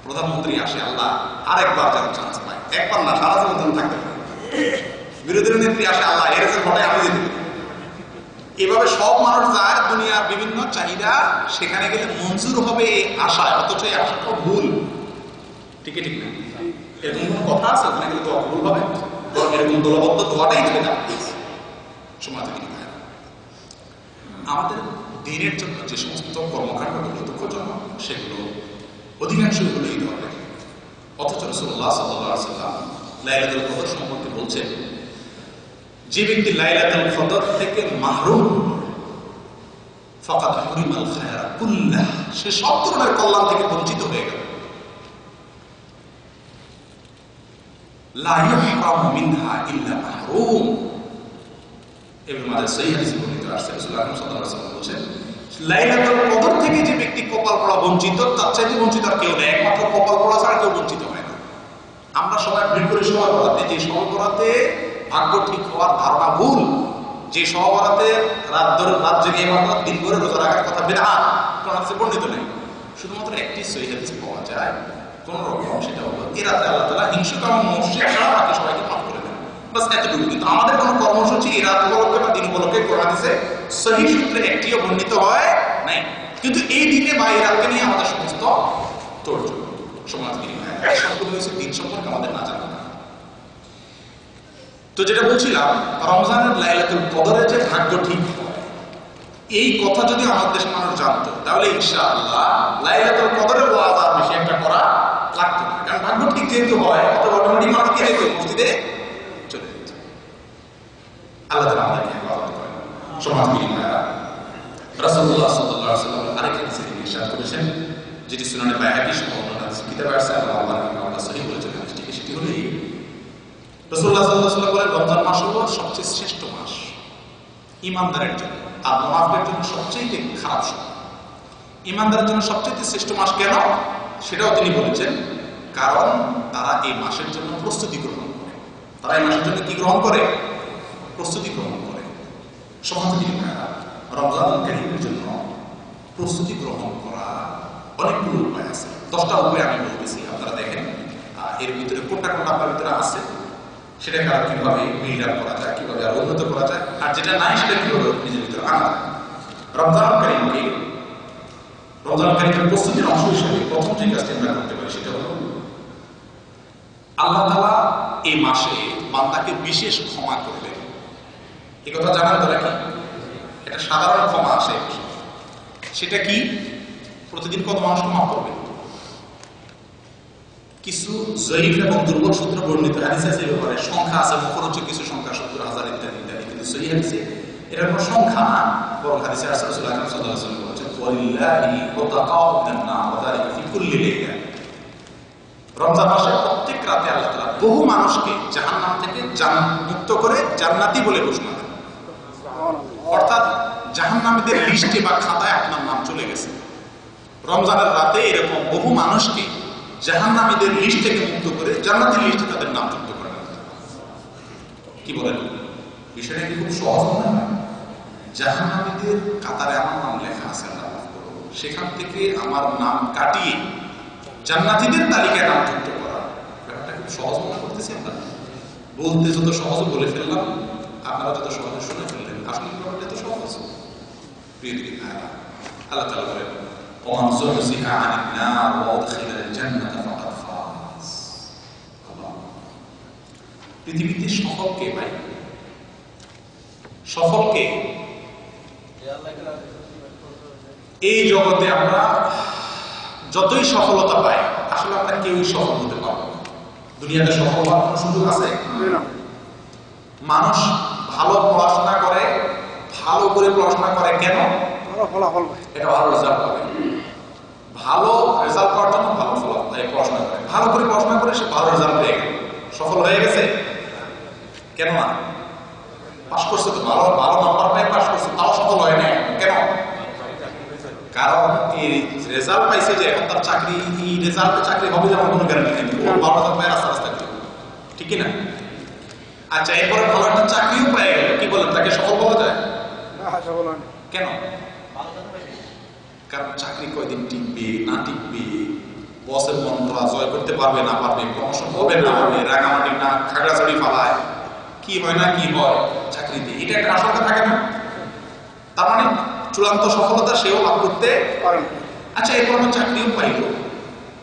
প্রধানমন্ত্রী আসে, আল্লাহ আরেকবার যেন চান্স পায়, একবার না, সারা জীবন থাকতে পারে। বিরোধী নেত্রী আসে, আল্লাহ এর ঘটায় আমি দিতে। এভাবে সব মানুষ যায়, দুনিয়ার বিভিন্ন চাহিদা সেখানে গেলে মঞ্জুর হবে এই আশায়, অথচ এই আশাটা ভুল। ঠিক ঠিক না? এরকম কোন কথা আছে? ওখানে গেলে দোয়া ভুল হবে? এরকম দলবদ্ধ দোয়াটাই দেবে না সমাজ থেকে। আমাদের দিনের জন্য যে সমস্ত কর্মকাণ্ডগুলো দুঃখজনক, সেগুলো অধিকাংশই হলো এই ধরনের। অথচ রাসূলুল্লাহ সাল্লাল্লাহু আলাইহি ওয়াসাল্লাম লাইলাতুল কদর সম্পর্কে বলছেন, যে ব্যক্তি লাইলাতুল কদর থেকে মাহরুম ফাকাদ হুরিমাল খায়রা কুল্লাহ, সে সব ধরনের কল্যাণ থেকে বঞ্চিত হয়ে গেল। লা ইহরামু মিনহা ইল্লা মাহরুম। ইবনে মাজাহ সহিহ হাদিসে বর্ণিত আছে, রাসূলুল্লাহ সাল্লাল্লাহু আলাইহি ওয়াসাল্লাম বলেছেন, লাইলাতুল কদর থেকে যে ব্যক্তি কপাল পড়া বঞ্চিত, তার চাইতে বঞ্চিত আর কেউ নেই। একমাত্র কপাল পড়া ছাড়া কেউ বঞ্চিত হয় না। আমরা সবাই ভিড় করে সবাই বলাতে, যে সবাই বলাতে ভাগ্য ঠিক হওয়ার ধারণা ভুল। যে সবাই বলাতে রাত জেগে ইবাদত, দিন ভরে রোজা রাখার কথা বিদআত, কোন হাদিসে বর্ণিত নেই। শুধুমাত্র একটি সহিহ হাদিসে পাওয়া যায় কোন রকম, সেটা হলো এই রাতে আল্লাহ তাআলা হিংসুকাম মুশরিক ছাড়া বাকি সবাইকে মাফ করে দেন। বাস এতটুকু। কিন্তু আমাদের কোনো কর্মসূচি এই রাত উপলক্ষে বা দিন উপলক্ষে কোন হাদিসে সহিহ সূত্রে একটিও বর্ণিত হয় নাই। কিন্তু এই দিনে বা এই রাতকে নিয়ে আমাদের সমস্ত তোড়জোড় সমাজ দিন হয়েছে, দিন সম্পর্কে আমাদের না জানা। তো যেটা বলছিলাম, রমজানের লাইলাতুল কদরের যে ভাগ্য ঠিক হয়, এই কথা যদি আমাদের দেশের মানুষ জানতো, তাহলে ইনশাআল্লাহ লাইলাতুল কদরের ওয়াজ আর বেশি একটা করা লাগতো না। কারণ ভাগ্য ঠিক যেহেতু হয়, অত অটোমেটিক মানুষ কি যেত, মসজিদে চলে যেত। আল্লাহ তাআলা আমাদেরকে হেফাজত করেন। সমাজ বিনিময় রাসূলুল্লাহ সাল্লাল্লাহু আলাইহি ওয়াসাল্লাম আরেক হাদিসে ইরশাদ করেছেন, যেটি সুনানে বাইহাকী সহ অন্যান্য কিতাবে আছে, আল্লাহ সহিহ বলেছেন হাদিসটিকে। সেটি হলো এই, রাসূলুল্লাহ সাল্লাল্লাহু আলাইহি ওয়াসাল্লাম বলেন, রমজান মাস হলো সবচেয়ে শ্রেষ্ঠ মাস ঈমানদারের জন্য, আর মুনাফিকের জন্য সবচেয়ে খারাপ সময়। ঈমানদারের জন্য সবচেয়ে শ্রেষ্ঠ মাস কেন, সেটাও তিনি বলেছেন, কারণ তারা এই মাসের জন্য প্রস্তুতি গ্রহণ করে। তারা এই মাসের জন্য কি গ্রহণ করে? প্রস্তুতি গ্রহণ করে। সমাজে রমজান কারীমের জন্য প্রস্তুতি গ্রহণ করা অনেকগুলো উপায় আছে। 10টা উপায় আমি বলতেছি, আপনারা দেখেন এর ভিতরে কোনটা কোনটা আপনার ভিতরে আছে, সেটাকে আর কিভাবে বিল্ড আপ করা যায়, কিভাবে আর উন্নত করা যায়, আর যেটা নাই সেটা কিভাবে নিজের ভিতরে আনা যায়। রমজান কারীমের প্রস্তুতির অংশ হিসেবে প্রথম যে কাজটি আমরা করতে পারি সেটা হলো, আল্লাহ তাআলা এই মাসে বান্দাকে বিশেষ ক্ষমা করবেন। এই কথা জানার দ্বারা কি এটা সাধারণ ক্ষমা আসে, সেটা কি? প্রতিদিন কত মানুষকে মাফ করবে? কিছু জয়ীফ এবং দুর্বল সূত্র বর্ণিত হাদিস আছে, ব্যাপারে সংখ্যা আছে, মুখরোচক কিছু সংখ্যা 70,000 ইত্যাদি ইত্যাদি, কিন্তু সহিহ হাদিসে এটার কোনো সংখ্যা না, বরং হাদিসে রাসূলুল্লাহ সাল্লাল্লাহু আলাইহি ওয়াসাল্লাম বলেছেন, ওয়ালিল্লাহি ওয়াতাকাউ মিনান্না ওয়া যালিকা ফি কুল্লি লাইলা। রমজান মাসে প্রত্যেক রাতে আল্লাহ তাআলা বহু মানুষকে জাহান্নাম থেকে মুক্ত করে জান্নাতি বলে ঘোষণা দেন। অর্থাৎ জাহান্নামীদের লিস্টে বা খাতায় আপনার নাম চলে গেছে। রমজানের রাতে এরকম বহু মানুষকে জাহান্নামীদের লিস্ট থেকে মুক্ত করে জান্নাতের লিস্টে তাদের নাম যুক্ত করেন। কি বলেন? বিষয়টা কি খুব সহজ না? জাহান্নামীদের কাতারে আমার নাম লেখা আছে, আল্লাহ মাফ করো, সেখান থেকে আমার নাম কাটিয়ে জান্নাতীদের তালিকায় নাম যুক্ত করা, ব্যাপারটা খুব সহজ মনে করতেছি আমরা। বলতে যত সহজ বলে ফেললাম, আপনারা যত সহজে শুনে ফেললেন, আসলে ব্যাপারটা তো সহজ। প্রিয় দিদি ভাইরা, আল্লাহ তাআলা বলেন, ওমান যুহজিহা আনিন নার ওয়া উদখিলাল জান্নাতা ফাকাদ ফাজ। পৃথিবীতে সফলকে ভাই, সফলকে এই জগতে আমরা যতই সফলতা পাই, আসলে আমরা কেউই সফল হতে পারবো না। দুনিয়াতে সফল হওয়ার কোনো সুযোগ আছে? মানুষ ভালো পড়াশোনা করে, ভালো করে পড়াশোনা করে কেন? এটা ভালো রেজাল্ট পাবে। ভালো রেজাল্ট পাওয়ার জন্য ভালো পড়াশোনা করে, ভালো করে পড়াশোনা করে সে ভালো রেজাল্ট পেয়ে গেল, সফল হয়ে গেছে। কেন না? পাস করছে তো, ভালো ভালো নাম্বার পেয়ে পাস করছে, তাও সফল হয় না। কেন? কারণ এই রেজাল্ট পাইছে যে এখন তার চাকরি, এই রেজাল্টে চাকরি হবে যেমন কোনো গ্যারান্টি নেই, ভালো রেজাল্ট পায় রাস্তা রাস্তা করে, ঠিক কিনা? আচ্ছা, এরপরে ভালো একটা চাকরিও পেয়ে গেল, কি বলেন, তাকে সফল বলা যায়? কেন? কারণ চাকরি কয়দিন টিকবে না টিকবে, বসের মন্ত্র জয় করতে পারবে না পারবে, প্রমোশন হবে না হবে, রাগামাটি না খাগড়াছড়ি পালায়, কি হয় না কি হয় চাকরিতে, এটা একটা আশঙ্কা থাকে না? তার মানে চূড়ান্ত সফলতা সেও লাভ করতে পারে না। আচ্ছা, এরপর আমি চাকরিও পাইল,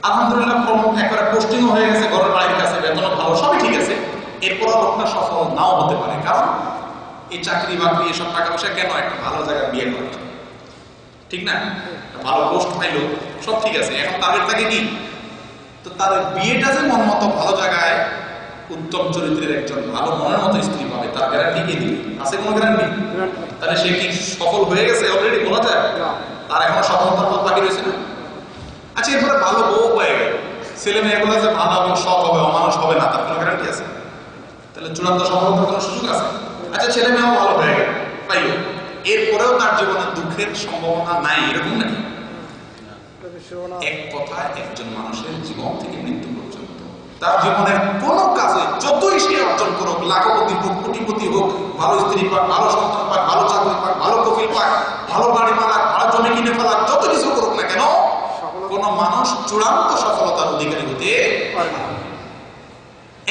আলহামদুলিল্লাহ, একবারে পোস্টিংও হয়ে গেছে, ঘরের বাড়ির কাছে, বেতনও ভালো, সবই ঠিক আছে। এরপর লোকটা সফল নাও হতে পারে, কারণ এই চাকরি বাকরি এসব টাকা পয়সা কেন, একটা ভালো জায়গায় বিয়ে করে, ঠিক না? ভালো পোস্ট পাইলো, সব ঠিক আছে, এখন তাদের তাকে কি, তো তাদের বিয়েটা যে মন মতো ভালো জায়গায় উত্তম চরিত্রের একজন ভালো মনের মতো স্ত্রী পাবে, তার গ্যারান্টি কে দিবে? আছে কোনো গ্যারান্টি? তাহলে সে কি সফল হয়ে গেছে অলরেডি বলা যায়? তার এখন সফলতার পথ বাকি রয়েছে না। আচ্ছা, এরপরে ভালো বউ পাই গেল, ছেলে মেয়েগুলো যে ভালো এবং সৎ হবে, অমানুষ হবে না, তার কোনো গ্যারান্টি আছে? তাহলে চূড়ান্ত সফলতার কোনো সুযোগ আছে? আচ্ছা, ছেলে মেয়েও ভালো হয়ে গেল, পাইল, এরপরেও তার জীবনে দুঃখের সম্ভাবনা নাই, এরকম নাকি? এক কথায় একজন মানুষের জীবন থেকে মৃত্যু পর্যন্ত তার জীবনের কোন কাজে যতই সে অর্জন করুক, লাখপতি হোক, কোটিপতি হোক, ভালো স্ত্রী পাক, ভালো সন্তান পাক, ভালো চাকরি পাক, ভালো কফিল পাক, ভালো বাড়ি মালাক, ভালো জমি কিনে ফেলাক, যত কিছু করুক না কেন, কোন মানুষ চূড়ান্ত সফলতার অধিকারী হতে পারে না।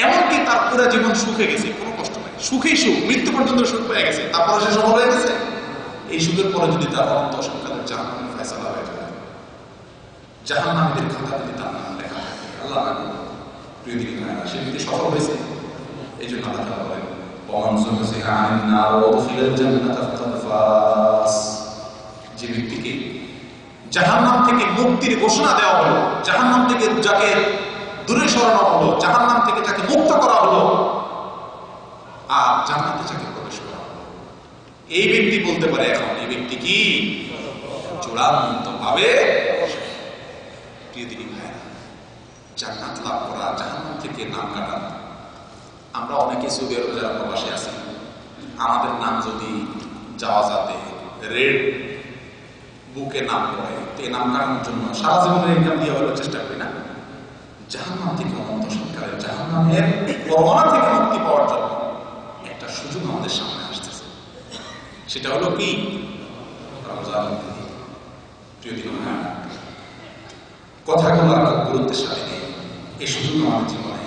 এমনকি তার পুরো জীবন সুখে গেছে, কোনো কষ্ট নাই, সুখেই সুখ, মৃত্যু পর্যন্ত সুখ পেয়ে গেছে, তারপরে সে সফল হয়ে গেছে। এই সুখের পরে যদি তার অন্ত সরকারের জাহান্নামের ফয়সালা হয়ে যায়, জাহান্নামীদের খাতা যদি তার নাম লেখা থাকে, আল্লাহ প্রিয় দিদি ভাইরা, সে যদি সফল হয়েছে। এই জন্য আল্লাহ তাআলা বলেন, ওয়ামান যুহজিহা আনিন নার ওয়া উদখিলাল জান্নাতা ফাকাদ ফাজ। যে ব্যক্তিকে জাহান্নাম থেকে মুক্তির ঘোষণা দেওয়া হলো, জাহান্নাম থেকে যাকে দূরে সরানো হলো, জাহান্নাম থেকে যাকে মুক্ত করা হলো, আর জান্নাতে যাকে প্রবেশ করা হলো, এই ব্যক্তি বলতে পারে এখন এই ব্যক্তি কি চূড়ান্ত ভাবে জান্নাত লাভ করা, জাহান্নাম থেকে নাম কাটানো। আমরা অনেকে সৌদি আরবে যারা প্রবাসী আছি, আমাদের নাম যদি যাওয়া যাতে রেড বুকে নাম পড়ে, তো এই নাম কাটানোর জন্য সারা জীবনের ইনকাম দিয়ে হলেও চেষ্টা করি না? জাহান্নাম থেকে অনন্ত সরকারের জাহান্নামের পরোয়ানা থেকে মুক্তি পাওয়ার জন্য একটা সুযোগ আমাদের সামনে আসতেছে, সেটা হলো কি রমজান। প্রিয় দিন, কথাগুলো আমরা গুরুত্বের সাথে নেই। এই সুযোগ আমাদের জীবনে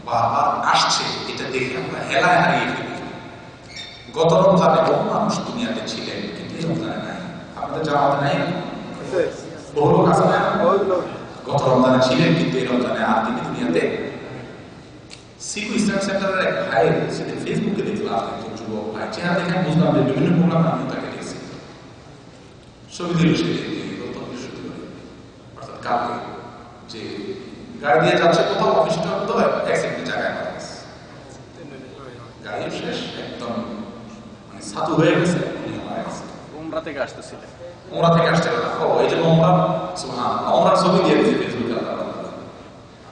বারবার আসছে, এটা দেখে আমরা হেলায় হারিয়ে ফেলি। গত রমজানে বহু মানুষ দুনিয়াতে ছিলেন, কিন্তু এই রমজানে নাই। আপনাদের জামাতে নাই, বহু লোক আছে না, গত রমজানে ছিলেন কিন্তু এই রমজানে আর তিনি দুনিয়াতে। সিকু ইসলাম সেন্টারের এক ভাই সেটা ফেসবুকে দেখলাম, একজন যুবক ভাই, চেহারা দেখে বুঝলাম যে বিভিন্ন প্রোগ্রামে আমি তাকে দেখছি। ছবি দিল সে কালকে যে গাড়ি দিয়ে যাচ্ছে কোথাও, অফিসটা হতে হয় অ্যাক্সিডেন্টে জায়গায় মারা গেছে, গাড়ি শেষ, একদম মানে সাধু হয়ে গেছে, মারা গেছে। উমরা থেকে আসতেছিলেন, উমরা থেকে আসতে গেল, ও এই যে উমরা, সুবহানাল্লাহ, উমরার ছবি দিয়ে দিয়েছে ফেসবুকে,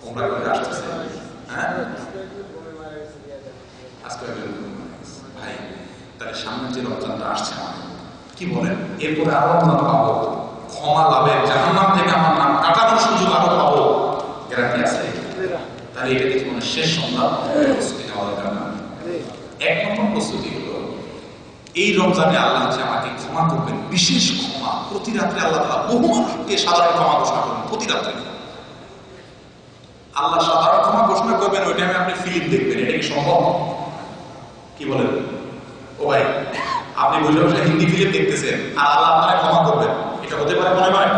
উমরা করে আসতেছে। হ্যাঁ, আজকে ভাই, তাহলে সামনে যে রমজানটা আসছে কি বলেন, এরপরে আরো রমজান পাবো, ক্ষমা লাভের, জাহান্নাম থেকে আমার নাম কাটানোর সুযোগ আরো পাবো, গ্যারান্টি আছে? তাহলে এটা কি কোনো শেষ সন্ধ্যা প্রস্তুতি নেওয়া দরকার না? এক নম্বর প্রস্তুতি হলো, এই রমজানে আল্লাহ যে আমাকে ক্ষমা করবেন, বিশেষ ক্ষমা। প্রতি রাত্রে আল্লাহ তাআলা বহু মানুষকে সাধারণ ক্ষমা ঘোষণা করবেন, প্রতি রাত্রে আল্লাহ সাধারণ ক্ষমা ঘোষণা করবেন। ওই টাইমে আপনি ফিল্ম দেখবেন, এটা কি সম্ভব? কি বলেন ও ভাই, আপনি বসে বসে হিন্দি ফিল্ম দেখতেছেন আর আল্লাহ আপনারা ক্ষমা করবেন, এটা হতে পারে? মনে হয়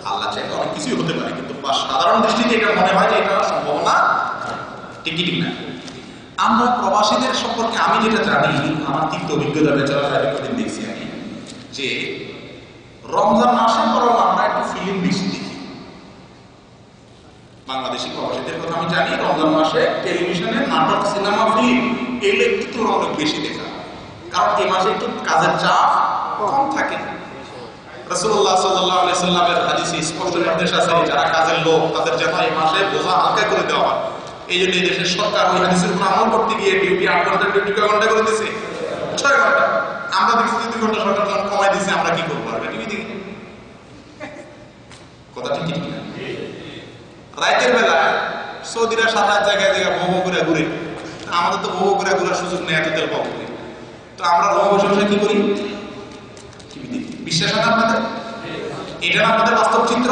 আল্লাহ চাইলে অনেক কিছুই হতে পারে, কিন্তু সাধারণ দৃষ্টিতে এটা মনে হয় যে এটা সম্ভাবনা টিকি ঠিক না। আমরা প্রবাসীদের সম্পর্কে আমি যেটা জানি, আমার তিক্ত অভিজ্ঞতা বেচারা কদিন দেখছি আমি, যে রমজান মাসের পরও আমরা একটু ফিল্ম বেশি দেখি। বাংলাদেশি প্রবাসীদের কথা আমি জানি, রমজান মাসে টেলিভিশনে নাটক, সিনেমা, ফিল্ম এগুলো একটু অনেক বেশি দেখা, কারণ এই মাসে একটু কাজের চাপ কম থাকে। রাসূলুল্লাহ সাল্লাল্লাহু আলাইহি সাল্লামের হাদিসে স্পষ্ট নির্দেশ আছে, যারা কাজের লোক তাদের যেন এই মাসে বোঝা হালকা করে দেওয়া হয়। এই জন্য এই দেশের সরকার ওই হাদিসের উপর আমল করতে গিয়ে ডিউটি 8 ঘন্টা ডিউটি কয় ঘন্টা করে দিয়েছে? 6 ঘন্টা। আমরা দেখছি 2 ঘন্টা সরকার যখন কমাই দিয়েছে, আমরা কি করবো? আর টিভি দেখি, কথা ঠিক ঠিক না? রাতের বেলা সৌদিরা সারা জায়গায় জায়গায় ভোগ করে ঘুরে, আমাদের তো ভোগ করে ঘুরার সুযোগ নেই, এত তেল পাবো। তো আমরা রোম বসে বসে কি করি? টিভি দেখি। বিশ্বাস হয় না আপনাদের? এটা না আপনাদের বাস্তব চিত্র?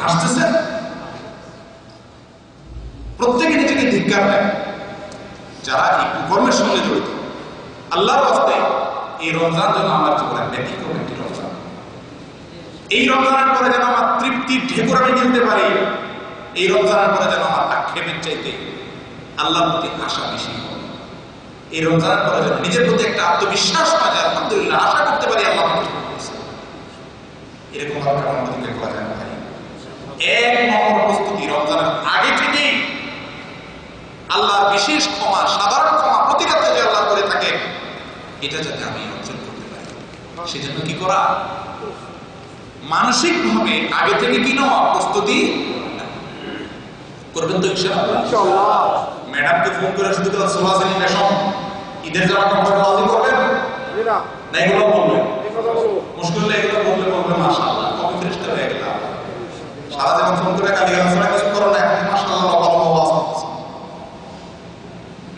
হাসতেছেন? প্রত্যেকে নিজেকে ধিক্কার দেয় যারা এই কর্মের সঙ্গে জড়িত। আল্লাহর রাস্তায় এই রমজান যেন আমার জীবনের ব্যতিক্রম একটি রমজান। এই রমজানের পরে যেন আমার তৃপ্তির ঢেকুর আমি গিলতে পারি। এই রমজানের পরে যেন আমার আক্ষেপের চাইতে আল্লাহর প্রতি আশা বেশি হয়। এই রমজানের পরে যেন নিজের প্রতি একটা আত্মবিশ্বাস পাওয়া যায়, আলহামদুলিল্লাহ আশা করতে পারি আল্লাহ এরকম ভাবে আমাদেরকে করা যায় না। এক নম্বর প্রস্তুতি রমজানের আগে থেকেই আল্লাহর বিশেষ ক্ষমা, সাধারণ ক্ষমা প্রতি রাতে যে আল্লাহ করে থাকেন, এটা যাতে আমি অর্জন করতে পারি, সেজন্য কি করা? মানসিক ভাবে আগে থেকে কি নেওয়া, প্রস্তুতি করবেন তো ইনশাআল্লাহ। ম্যাডামকে ফোন করে শুধু ঈদের জামা কাপড় রাজি করবেন না, এগুলো বলবেন মুশকিল হলে এগুলো বললে বলবেন মাশাআল্লাহ কবে ফেরেশতা হয়ে গেল। সারা জীবন ফোন করে গালিগালাজ ছাড়া কিছু করো না, এখন মাশাআল্লাহ ভালো আওয়াজ হচ্ছে,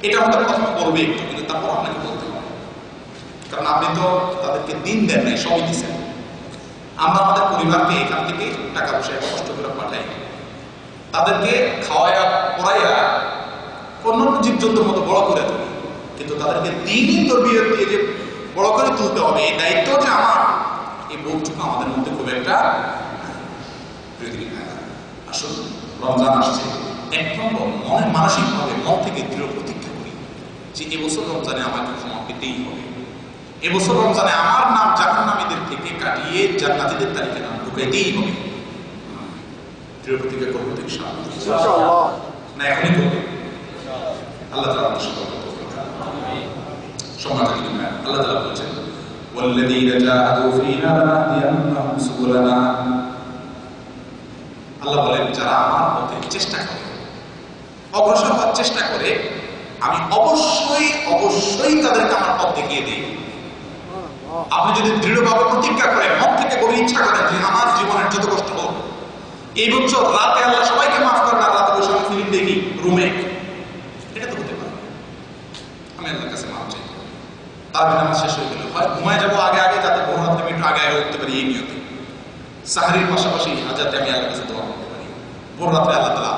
এটা আমাদের প্রথমে বলবে একটু, কিন্তু তারপর আপনাকে বলতে হবে, কারণ আপনি তো তাদেরকে দিন দেন নাই, সবই দিচ্ছেন। আমরা আমাদের পরিবারকে এখান থেকে টাকা পয়সা কষ্ট করে পাঠাই, তাদেরকে খাওয়াইয়া পড়াইয়া অন্যান্য জীবজন্তুর মতো বড় করে তুলি, কিন্তু তাদেরকে দিনই তরবিয়ত দিয়ে যে বড় করে তুলতে হবে, এই দায়িত্ব যে আমার, এই বোধটুকু আমাদের মধ্যে খুব একটা আসল। রমজান আসছে, এক নম্বর মনে মানসিকভাবে মন থেকে দৃঢ় প্রতিজ্ঞা করি যে এবছর রমজানে আমাকে ক্ষমা পেতেই হবে, এবছর রমজানে আমার নাম জাহান্নামীদের থেকে কাটিয়ে জান্নাতীদের তালিকায় নাম ঢুকাইতেই হবে। দৃঢ় প্রতিজ্ঞা করবো তো ইনশাআল্লাহ, না এখনই করবে? আল্লাহ তাআলা আমাদের সকলকে তৌফিক দান করুন। সম্মানিত ইমাম, আল্লাহ তাআলা বলেছেন ওয়াল্লাযীনা জাহাদু ফীনা লানাহদিয়ান্নাহুম সুবুলানা। আল্লাহ বলেন যারা আমার পথে চেষ্টা করে, অগ্রসর হওয়ার চেষ্টা করে, আমি অবশ্যই অবশ্যই তাদেরকে আমার পথ দেখিয়ে দিই। আপনি যদি দৃঢ়ভাবে প্রতিজ্ঞা করেন, মন থেকে গভীর ইচ্ছা করেন যে আমার জীবনের যত কষ্ট হোক, এই বছর রাতে আল্লাহ সবাইকে মাফ করেন, আর রাতে বসে আমি ফিল্ম দেখি রুমে, এটা তো হতে পারে। আমি আল্লাহর কাছে মাফ চাই, তার নামাজ শেষ হয়ে গেল, হয় ঘুমায় যাবো আগে আগে, যাতে ভোর রাতে আমি একটু আগে আগে উঠতে পারি, এই নিয়তে সাহরির পাশাপাশি যাতে আমি আল্লাহর কাছে দোয়া করতে পারি। ভোর রাতে আল্লাহ তাআলা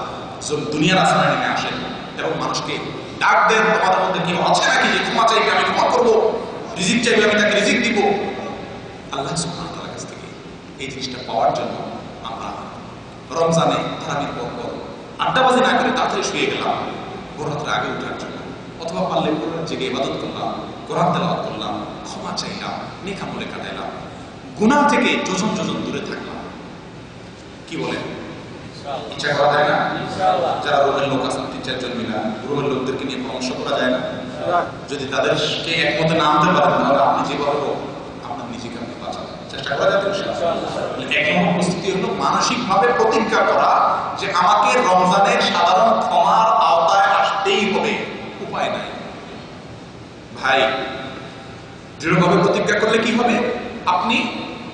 দুনিয়ার আসমানে নেমে আসেন এবং মানুষকে ডাক দেন, তোমাদের মধ্যে কেউ আছে নাকি যে ক্ষমা চাইবে, আমি ক্ষমা করবো, রিজিক চাইবে, আমি তাকে রিজিক দিব। আল্লাহ সুবহানাহু ওয়া তাআলার কাছ থেকে এই জিনিসটা পাওয়ার জন্য আমরা রমজানে তারাবির পর পর 8টা বাজে না করে তাড়াতাড়ি শুয়ে গেলাম ভোর রাতের আগে উঠার জন্য, অথবা পারলে কোরআন জেগে ইবাদত করলাম, কোরআন তেলাওয়াত করলাম, ক্ষমা চাইলাম, নেক আমলে কাটাইলাম, গুনাহ থেকে যোজন যোজন দূরে থাকলাম। কি বলেন? ইচ্ছা করা যায় না? যারা রোমের লোক আছেন 3-4 জন মিলা রোমের লোকদেরকে নিয়ে পরামর্শ করা যায় না? যদি তাদেরকে একমতে না আনতে পারেন, তাহলে আপনি যেভাবে হোক আপনার নিজেকে আপনি বাঁচাবেন, চেষ্টা করা যাবে। এক নম্বর প্রস্তুতি হলো মানসিকভাবে প্রতিজ্ঞা করা যে আমাকে রমজানের সাধারণ ক্ষমার আওতায় আসতেই হবে, উপায় নাই। ভাই, দৃঢ়ভাবে প্রতিজ্ঞা করলে কি হবে? আপনি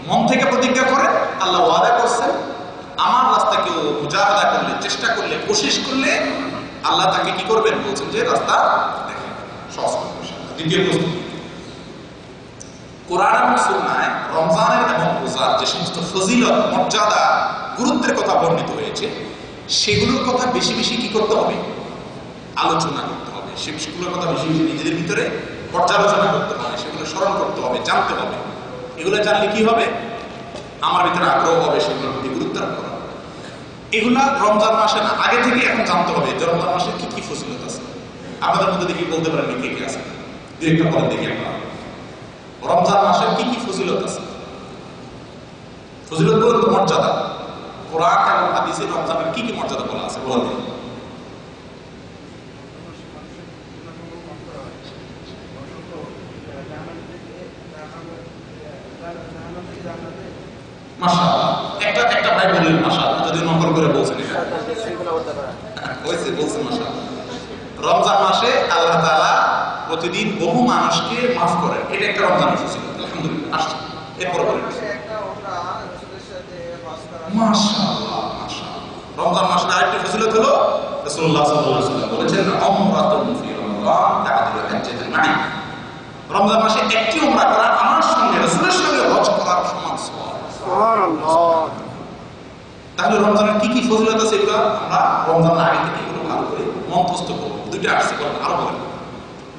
মন থেকে প্রতিজ্ঞা করেন, আল্লাহ ওয়াদা করছেন আমার রাস্তা কেউ মুজাহাদা করলে, চেষ্টা করলে, কোশিশ করলে আল্লাহ তাকে কি করবেন বলছেন যে রাস্তা দেখেন, সহজ করবেন। দ্বিতীয় প্রস্তুতি, কোরআন এবং সুন্নাহয় রমজানের এবং রোজার যে সমস্ত ফজিলত, মর্যাদা, গুরুত্বের কথা বর্ণিত হয়েছে, সেগুলোর কথা বেশি বেশি কি করতে হবে? আলোচনা করতে হবে। সেগুলোর কথা বেশি বেশি নিজেদের ভিতরে পর্যালোচনা করতে হবে, সেগুলো স্মরণ করতে হবে, জানতে হবে। এগুলো জানলে কি হবে? আমার ভিতরে আগ্রহ হবে সেগুলোর প্রতি গুরুত্ব আরোপ করা। এগুলা রমজান মাসে না, আগে থেকে এখন জানতে হবে যে রমজান মাসে কি কি ফজিলত আছে। আপনাদের মধ্যে দেখি বলতে পারেন কে কে আছে, দু একটা বলেন দেখি আপনারা। রমজান মাসের কি কি ফজিলত আছে? ফজিলত বলতে তো মর্যাদা, কোরআন এবং হাদিসে রমজানের কি কি মর্যাদা বলা আছে বলা দিন। মাশাআল্লাহ, একটা ভাই বললেন মাশাআল্লাহ, যদি নকল করে বলছেন এটা হয়েছে, বলছেন মাশাআল্লাহ। রমজান মাসে আল্লাহ তাআলা প্রতিদিন বহু মানুষকে মাফ করেন, এটা একটা রমজানের ফজিলত, আলহামদুলিল্লাহ। আসছে এরপর বলেন মাশাআল্লাহ, মাশাআল্লাহ। রমজান মাসের আরেকটা ফজিলত হলো রাসূলুল্লাহ সাল্লাল্লাহু আলাইহি ওয়াসাল্লাম বলেছেন উমরাতুন ফি রমাদান তা'দিলু হাজ্জাতান মা'i। রমজান মাসে একটি উমরা করা আমার সঙ্গে রাসূলের সঙ্গে হজ করার সমান সওয়াব। সুবহানাল্লাহ। তাহলে রমজানের কি কি ফজিলত আছে এগুলো আমরা রমজানের আগে থেকে এগুলো ভালো করে মনস্থ করব। দুইটা আসছে, আরো বলেন।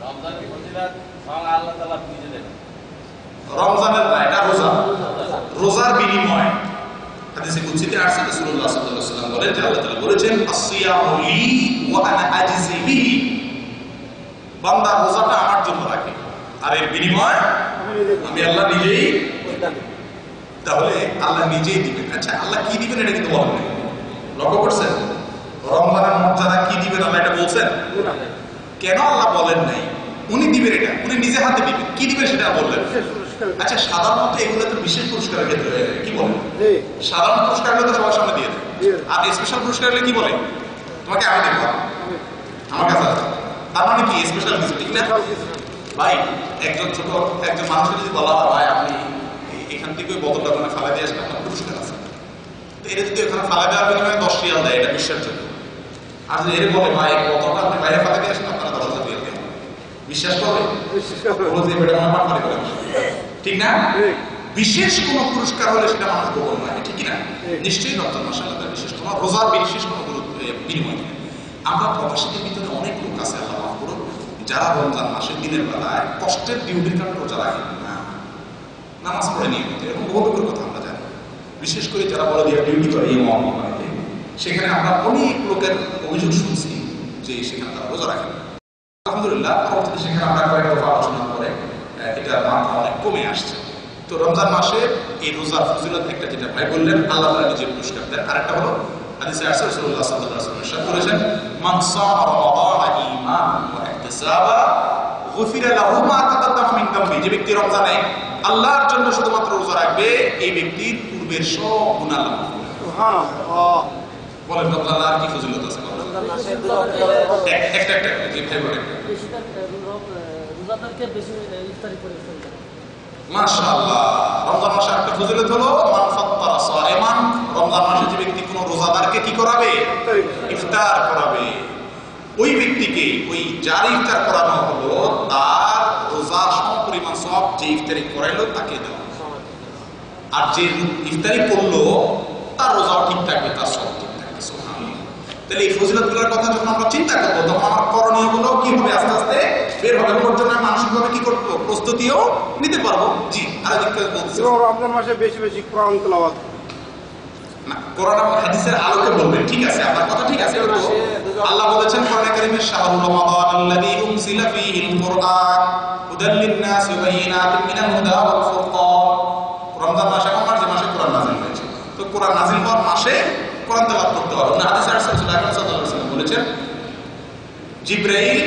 রমজানের ফজিলত আল্লাহ তাআলা নিজে দেন। রমজানের না, এটা রোজা, রোজার বিনিময় হাদিসে কুদসিতে আসছে রাসূলুল্লাহ সাল্লাল্লাহু আলাইহি ওয়াসাল্লাম বলেন যে আল্লাহ তাআলা বলেছেন আসসিয়ামু লি ওয়া আনা আজজি বিহি। বান্দা রোজাটা আমার জন্য রাখে আর এর বিনিময় আমি আল্লাহ নিজেই। তাহলে আল্লাহ নিজেই দিবেন। আচ্ছা, আল্লাহ কি দিবেন এটা কিন্তু বলেন, লক্ষ্য করছেন? রমজানের মর্যাদা কি দিবেন আল্লাহ এটা বলছেন? কেন আল্লাহ বলেন নাই উনি দিবেন? এটা উনি নিজে হাতে দিবেন। কি দিবেন সেটা বললেন। আচ্ছা, সাধারণত এগুলো তো বিশেষ পুরস্কারের ক্ষেত্রে হয়ে যায়, কি বলেন? সাধারণ পুরস্কার হলে তো সবার সামনে দিয়ে দেয়, আর স্পেশাল পুরস্কার হলে কি বলে? তোমাকে আমি দেখবো, আমার কাছে আছে। তার মানে কি স্পেশাল কিছু, ঠিক না ভাই? একজন মানুষকে যদি বলা হয় ভাই আপনি এখান থেকে ওই বোতলটা ওখানে ফালা দিয়ে আসলে আপনার পুরস্কার আছে, তো এটা যদি ওখানে ফালা দেওয়ার বিনিময়ে 10 রিয়াল দেয়, এটা বিশ্বাস জন্য। আর যদি এর বলে ভাই বোতলটা আপনি বাইরে ফালা দিয়ে আসেন আপনারা 10,000 রিয়াল দেন, বিশ্বাস করবে? ঠিক না? বিশেষ কোন পুরস্কার হলে সেটা মানুষ গ্রহণ করে, ঠিক না? নিশ্চয়ই রমজান মাসে আল্লাহ বিশেষ কোন রোজার বিশেষ কোন বিনিময়। আমরা প্রবাসীদের ভিতরে অনেক লোক আছে, আল্লাহ মাফ করুন, যারা রমজান মাসের দিনের বেলায় কষ্টের ডিউটির কারণে রোজা রাখেন না, নামাজ পড়ে নিয়মিত, এবং বহু লোকের কথা আমরা জানি। বিশেষ করে যারা বড় দিয়ে ডিউটি করে এই মহাবিদ্যালয়ে, সেখানে আমরা অনেক লোকের অভিযোগ শুনছি যে সেখানে তারা রোজা রাখেন। আলহামদুলিল্লাহ পরবর্তীতে সেখানে আমরা কয়েক দফা আলোচনা করে এটার মাত্রা অনেক কমে আসছে। তো রমজান মাসে এই রোজার ফজিলত একটা যেটা ভাই বললেন, আল্লাহ তাআলা নিজে পুরস্কার দেন। আরেকটা হলো হাদিসে রাসূলুল্লাহ সাল্লাল্লাহু আলাইহি ওয়াসাল্লাম ইরশাদ করেছেন, মান সামা রমাদান ঈমানান ওয়া ইহতিসাবা গুফিরা লাহু মা তাকাদ্দামা মিন যামবি। যে ব্যক্তি রমজানে আল্লাহর জন্য শুধুমাত্র রোজা রাখবে, এই ব্যক্তির পূর্বের সব গুনাহ আল্লাহ মাফ করে দেন। সুবহানাল্লাহ। বলেন রমজান আর কি ফজিলত আছে? রমজান মাসে একটা যে ভাই বলেন রোজাদারকে বেশি ইফতারি করে ফেলতে। মাশাআল্লাহ। রমজান মাসে একটা ফজিলত হলো মান ফাত্তারা সাইমান, রমজান মাসে যে ব্যক্তি কোনো রোজাদারকে কি করাবে? ইফতার করাবে। ওই ব্যক্তিকে, ওই যার ইফতার করানো হলো তার রোজার সমপরিমাণ সওয়াব যে ইফতারি করাইলো তাকে দেওয়া। আর যে ইফতারি করলো তার রোজাও ঠিক থাকবে, তার সওয়াব ঠিক থাকবে। সুবহানাল্লাহ। তাহলে এই ফজিলতগুলোর কথা যখন আমরা চিন্তা করবো, তখন আমার করণীয় হলো কি হবে? আস্তে আস্তে বের হবে, ওর জন্য মানসিকভাবে কি করবো? প্রস্তুতিও নিতে পারবো। জি, আর দিকে বলছি রমজান মাসে বেশি বেশি কোরআন তেলাওয়াত না, কোরআন হাদিসের আলোকে বলবেন, ঠিক আছে, আপনার কথা ঠিক আছে। আল্লাহ বলেছেন কোরআনে কারীমে, শাহরুর রমাদান আল্লাযী উনজিলা ফীহিল কুরআন হুদাল লিন-নাস ওয়া বায়িনাতিন মিনাল হুদা ওয়াল ফুরকান। রমজান মাসে এমন মাস যে মাসে কোরআন নাযিল হয়েছে, তো কোরআন নাযিল হওয়ার মাসে কোরআন তেলাওয়াত করতে হবে। হাদিসে রাসূলুল্লাহ সাল্লাল্লাহু আলাইহি ওয়াসাল্লাম বলেছেন, জিবরাইল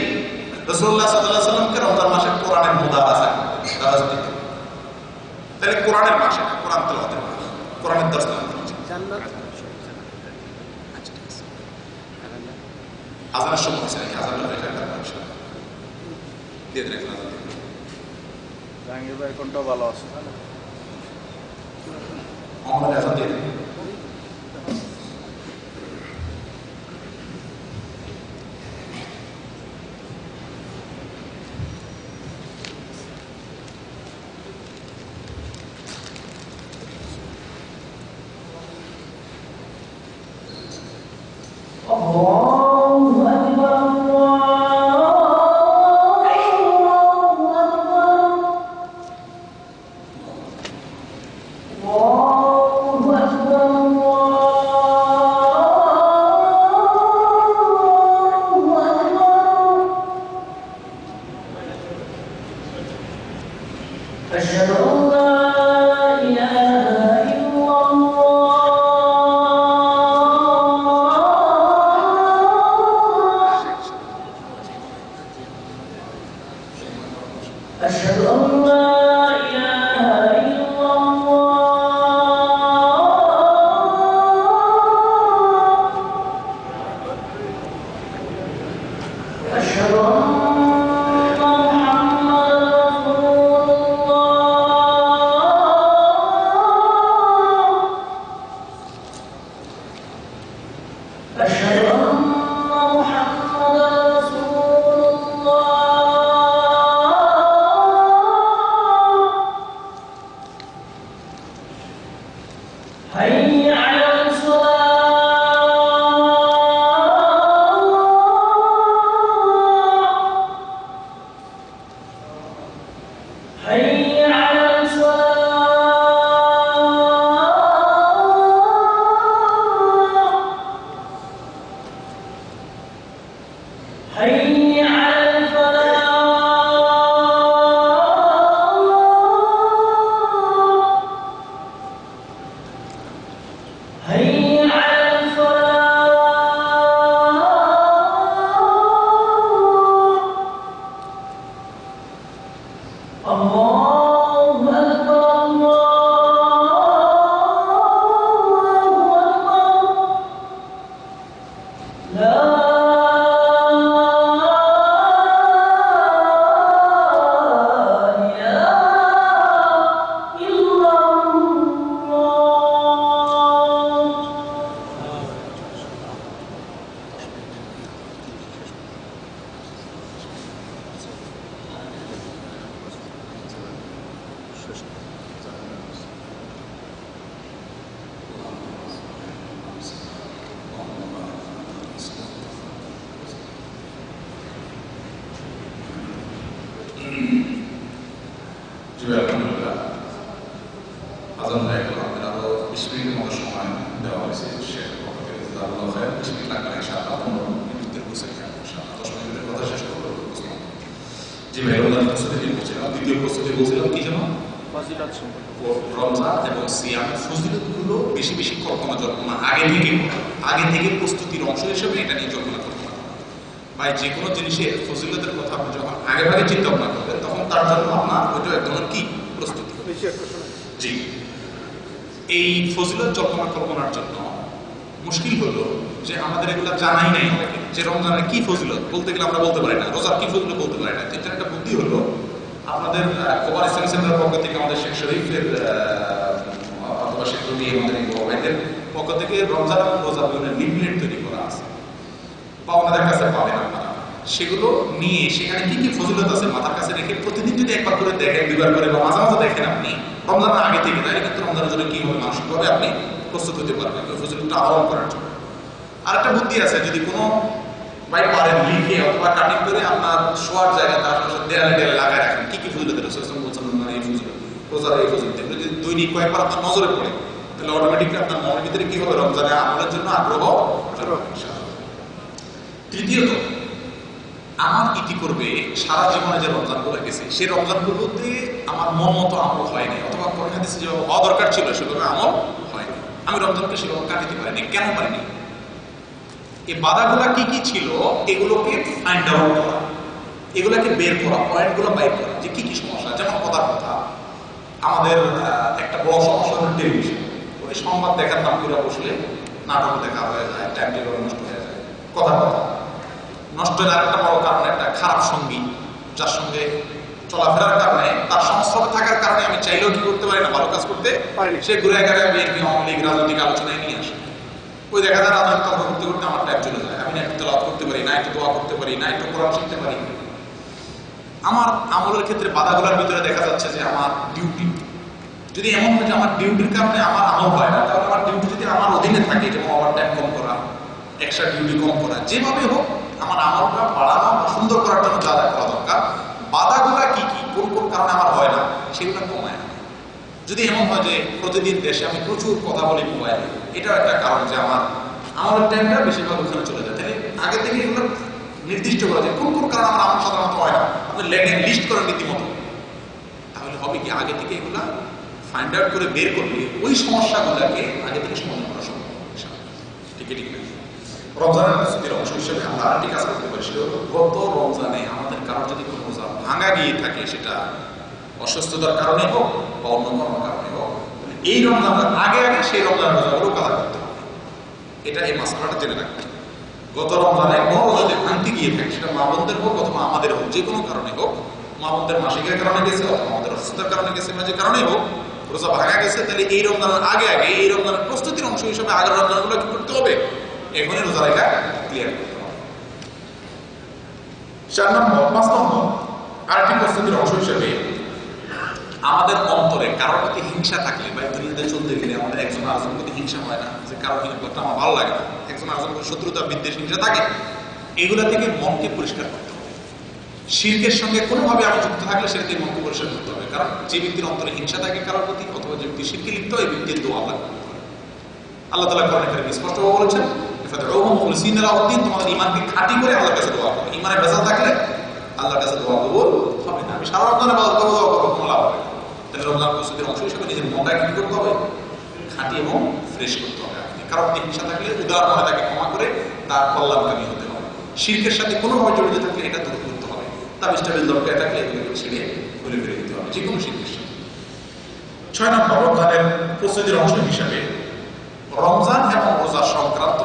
রাসূলুল্লাহ সাল্লাল্লাহু আলাইহি ওয়াসাল্লামকে রমজান মাসে কোরআনের মুদারাসা দারাজ দিত। তাহলে কোরআনের মাসে কোরআন তেলাওয়াতের মাস, কোরআনের দর্শ জান্নাত। আচ্ছা ঠিক আছে, আজানের সময় আছে নাকি? আজানের এটা দিয়ে দেন এখন। জাহাঙ্গীর ভাই কোনটা ভালো আছে? আমাদের আজান দিয়ে দেন। সেগুলো নিয়ে সেখানে কি কি ফজিলত আছে মাথার কাছে রেখে প্রতিদিন যদি একবার করে দেখেন, দুইবার করে বা মাঝে মাঝে দেখেন আপনি রমজানের আগে থেকে, তাহলে কিন্তু রমজানের জন্য কি হবে মানসিকভাবে আপনি প্রস্তুত হতে পারবেন ওই ফজিলতটা আহরণ করার জন্য। আর একটা বুদ্ধি আছে, যদি কোনো ভাই পারেন লিখে অথবা কাটিং করে আপনার শোয়ার জায়গায় তার সাথে দেয়ালে দেয়ালে লাগায় রাখেন কি কি ফজিলত বলছেন, মানে এই ফজিলত রোজার এই ফজিলত এগুলো যদি দৈনিক কয়েকবার আপনার নজরে পড়ে তাহলে অটোমেটিকলি আপনার মনের ভিতরে কি হবে রমজানের আমলের জন্য আগ্রহ। তৃতীয়ত, আমার ইতি করবে সারা জীবনে যে রমজানগুলো গেছে সেই রমজানগুলোতে আমার মন মতো আমল হয়নি, অথবা কোরআন হাদিসে যেভাবে হওয়া দরকার ছিল সেভাবে আমল হয়নি, আমি রমজানকে সেভাবে কাটাতে পারিনি। কেন পারিনি? এই বাধাগুলা কি কি ছিল এগুলোকে ফাইন্ড আউট করা, এগুলোকে বের করা, পয়েন্টগুলো বাইর করা যে কি কি সমস্যা। যেমন কথার কথা, আমাদের একটা বড় সমস্যা হলো টেলিভিশন। ওই সংবাদ দেখার নাম করে বসলে নাটক দেখা হয়ে যায়, টাইম টেবিল নষ্ট হয়ে যায়। কথার কথা নষ্ট হয়ে আরেকটা বড় কারণ একটা খারাপ সঙ্গী, যার সঙ্গে চলাফেরার কারণে তার সংস্রবে থাকার কারণে আমি চাইলেও কি করতে পারি না, ভালো কাজ করতে পারি। সে ঘুরে একারে বিএনপি আওয়ামী লীগ রাজনৈতিক আলোচনায় নিয়ে আসে। ওই দেখা যায় রাজনৈতিক তর্ক করতে করতে আমার টাইম চলে যায়, আমি না একটু তেলাওয়াত করতে পারি না, একটু দোয়া করতে পারি না, একটু কোরআন শিখতে পারি। আমার আমলের ক্ষেত্রে বাধাগুলোর ভিতরে দেখা যাচ্ছে যে আমার ডিউটি, যদি এমন হয় যে আমার ডিউটির কারণে আমার আমল হয় না, তাহলে আমার ডিউটি যদি আমার অধীনে থাকে, যেমন ওভার টাইম কম করা, এক্সট্রা ডিউটি কম করা, যেভাবে হোক আমার আমলটা বাড়ানো বা সুন্দর করার জন্য যা যা করা দরকার, বাধাগুলা কি কি, কোন কোন কারণে আমার হয় না সেগুলো কমায় না। যদি এমন হয় যে প্রতিদিন দেশে আমি প্রচুর কথা বলি মোবাইলে, এটাও একটা কারণ যে আমার আমলের টাইমটা বেশিরভাগ ওখানে চলে যায়। তাহলে আগে থেকে এগুলো নির্দিষ্ট করা যায় কোন কোন কারণ আমার আমল সাধারণত হয় না, আপনি লেখেন, লিস্ট করেন রীতিমতো, তাহলে হবে কি আগে থেকে এগুলা ফাইন্ড আউট করে বের করলে ওই সমস্যাগুলোকে আগে থেকে সমাধান করা সম্ভব। ঠিক ঠিক না? রমজানের প্রস্তুতির অংশ হিসেবে আমরা আরেকটি কাজ করতে পারি, সেটা হলো গত রমজানে আমাদের কারোর যদি কোনো রোজা ভাঙা গিয়ে থাকে, সেটা অসুস্থতার কারণে হোক বা অন্য কোনো কারণে হোক, এই রমজানের আগে আগে সেই রমজানের রোজাগুলো কাজা করতে হবে। এটা এই মাসলাটা জেনে রাখতে হবে। গত রমজানে কোনো রোজা যদি ভাঙতে গিয়ে থাকে, সেটা মা বোনদের হোক অথবা আমাদের হোক, যে কোনো কারণে হোক, মা বোনদের মাসিকের কারণে গেছে অথবা আমাদের অসুস্থতার কারণে গেছে, বা যে কারণেই হোক রোজা ভাঙা গেছে, তাহলে এই রমজানের আগে আগে এই রমজানের প্রস্তুতির অংশ হিসেবে আগের রমজানগুলো কি করতে হবে? এখনই রোজা রেখা ক্লিয়ার করতে হবে। 4 নম্বর 5 নম্বর আরেকটি প্রস্তুতির অংশ হিসেবে আমাদের অন্তরে কারোর প্রতি হিংসা থাকলে বা দুনিয়াতে চলতে গেলে আমাদের একজন আরেকজনের প্রতি হিংসা হয় না, যে কারোর হিংসা আমার ভালো লাগে না, একজন আরেকজনের প্রতি শত্রুতা বিদ্বেষ হিংসা থাকে, এগুলা থেকে মনকে পরিষ্কার করতে হবে। শিরকের সঙ্গে কোনোভাবে আমি যুক্ত থাকলে সেটা থেকে মনকে পরিষ্কার করতে হবে। কারণ যে ব্যক্তির অন্তরে হিংসা থাকে কারোর প্রতি, অথবা যে ব্যক্তি শিরকে লিপ্ত, এই ব্যক্তির দোয়া আল্লাহ করতে হবে। আল্লাহ তাআলা কোরআনে কারীমে স্পষ্টভাবে বলেছেন, ফাদউহু মুখলিসিনা লাহুদ্দিন, তোমাদের ঈমানকে খাঁটি করে আল্লাহর কাছে দোয়া করো। ঈমানে ভেজাল থাকলে আল্লাহর কাছে দোয়া কবুল হবে না। আমি সারা রমজানে ইবাদত করব, দোয়া করব, কোনো লাভ হবে না। তাহলে রমজান প্রস্তুতির অংশ হিসেবে নিজের মনটাকে কি করতে হবে? খাঁটি এবং ফ্রেশ করতে হবে। কারণ হিংসা থাকলে উদার মনে তাকে ক্ষমা করে তার কল্যাণকামী হতে হবে। শিরকের সাথে কোনোভাবে জড়িত থাকলে এটা দূর করতে হবে। তাবিজ টাবিজ দরকার থাকলে এগুলোকে ছেড়ে খুলে ফেলে দিতে হবে, যে কোনো শিরকের সাথে। 6 নম্বর রমজানের প্রস্তুতির অংশ হিসাবে রমজান এবং রোজা সংক্রান্ত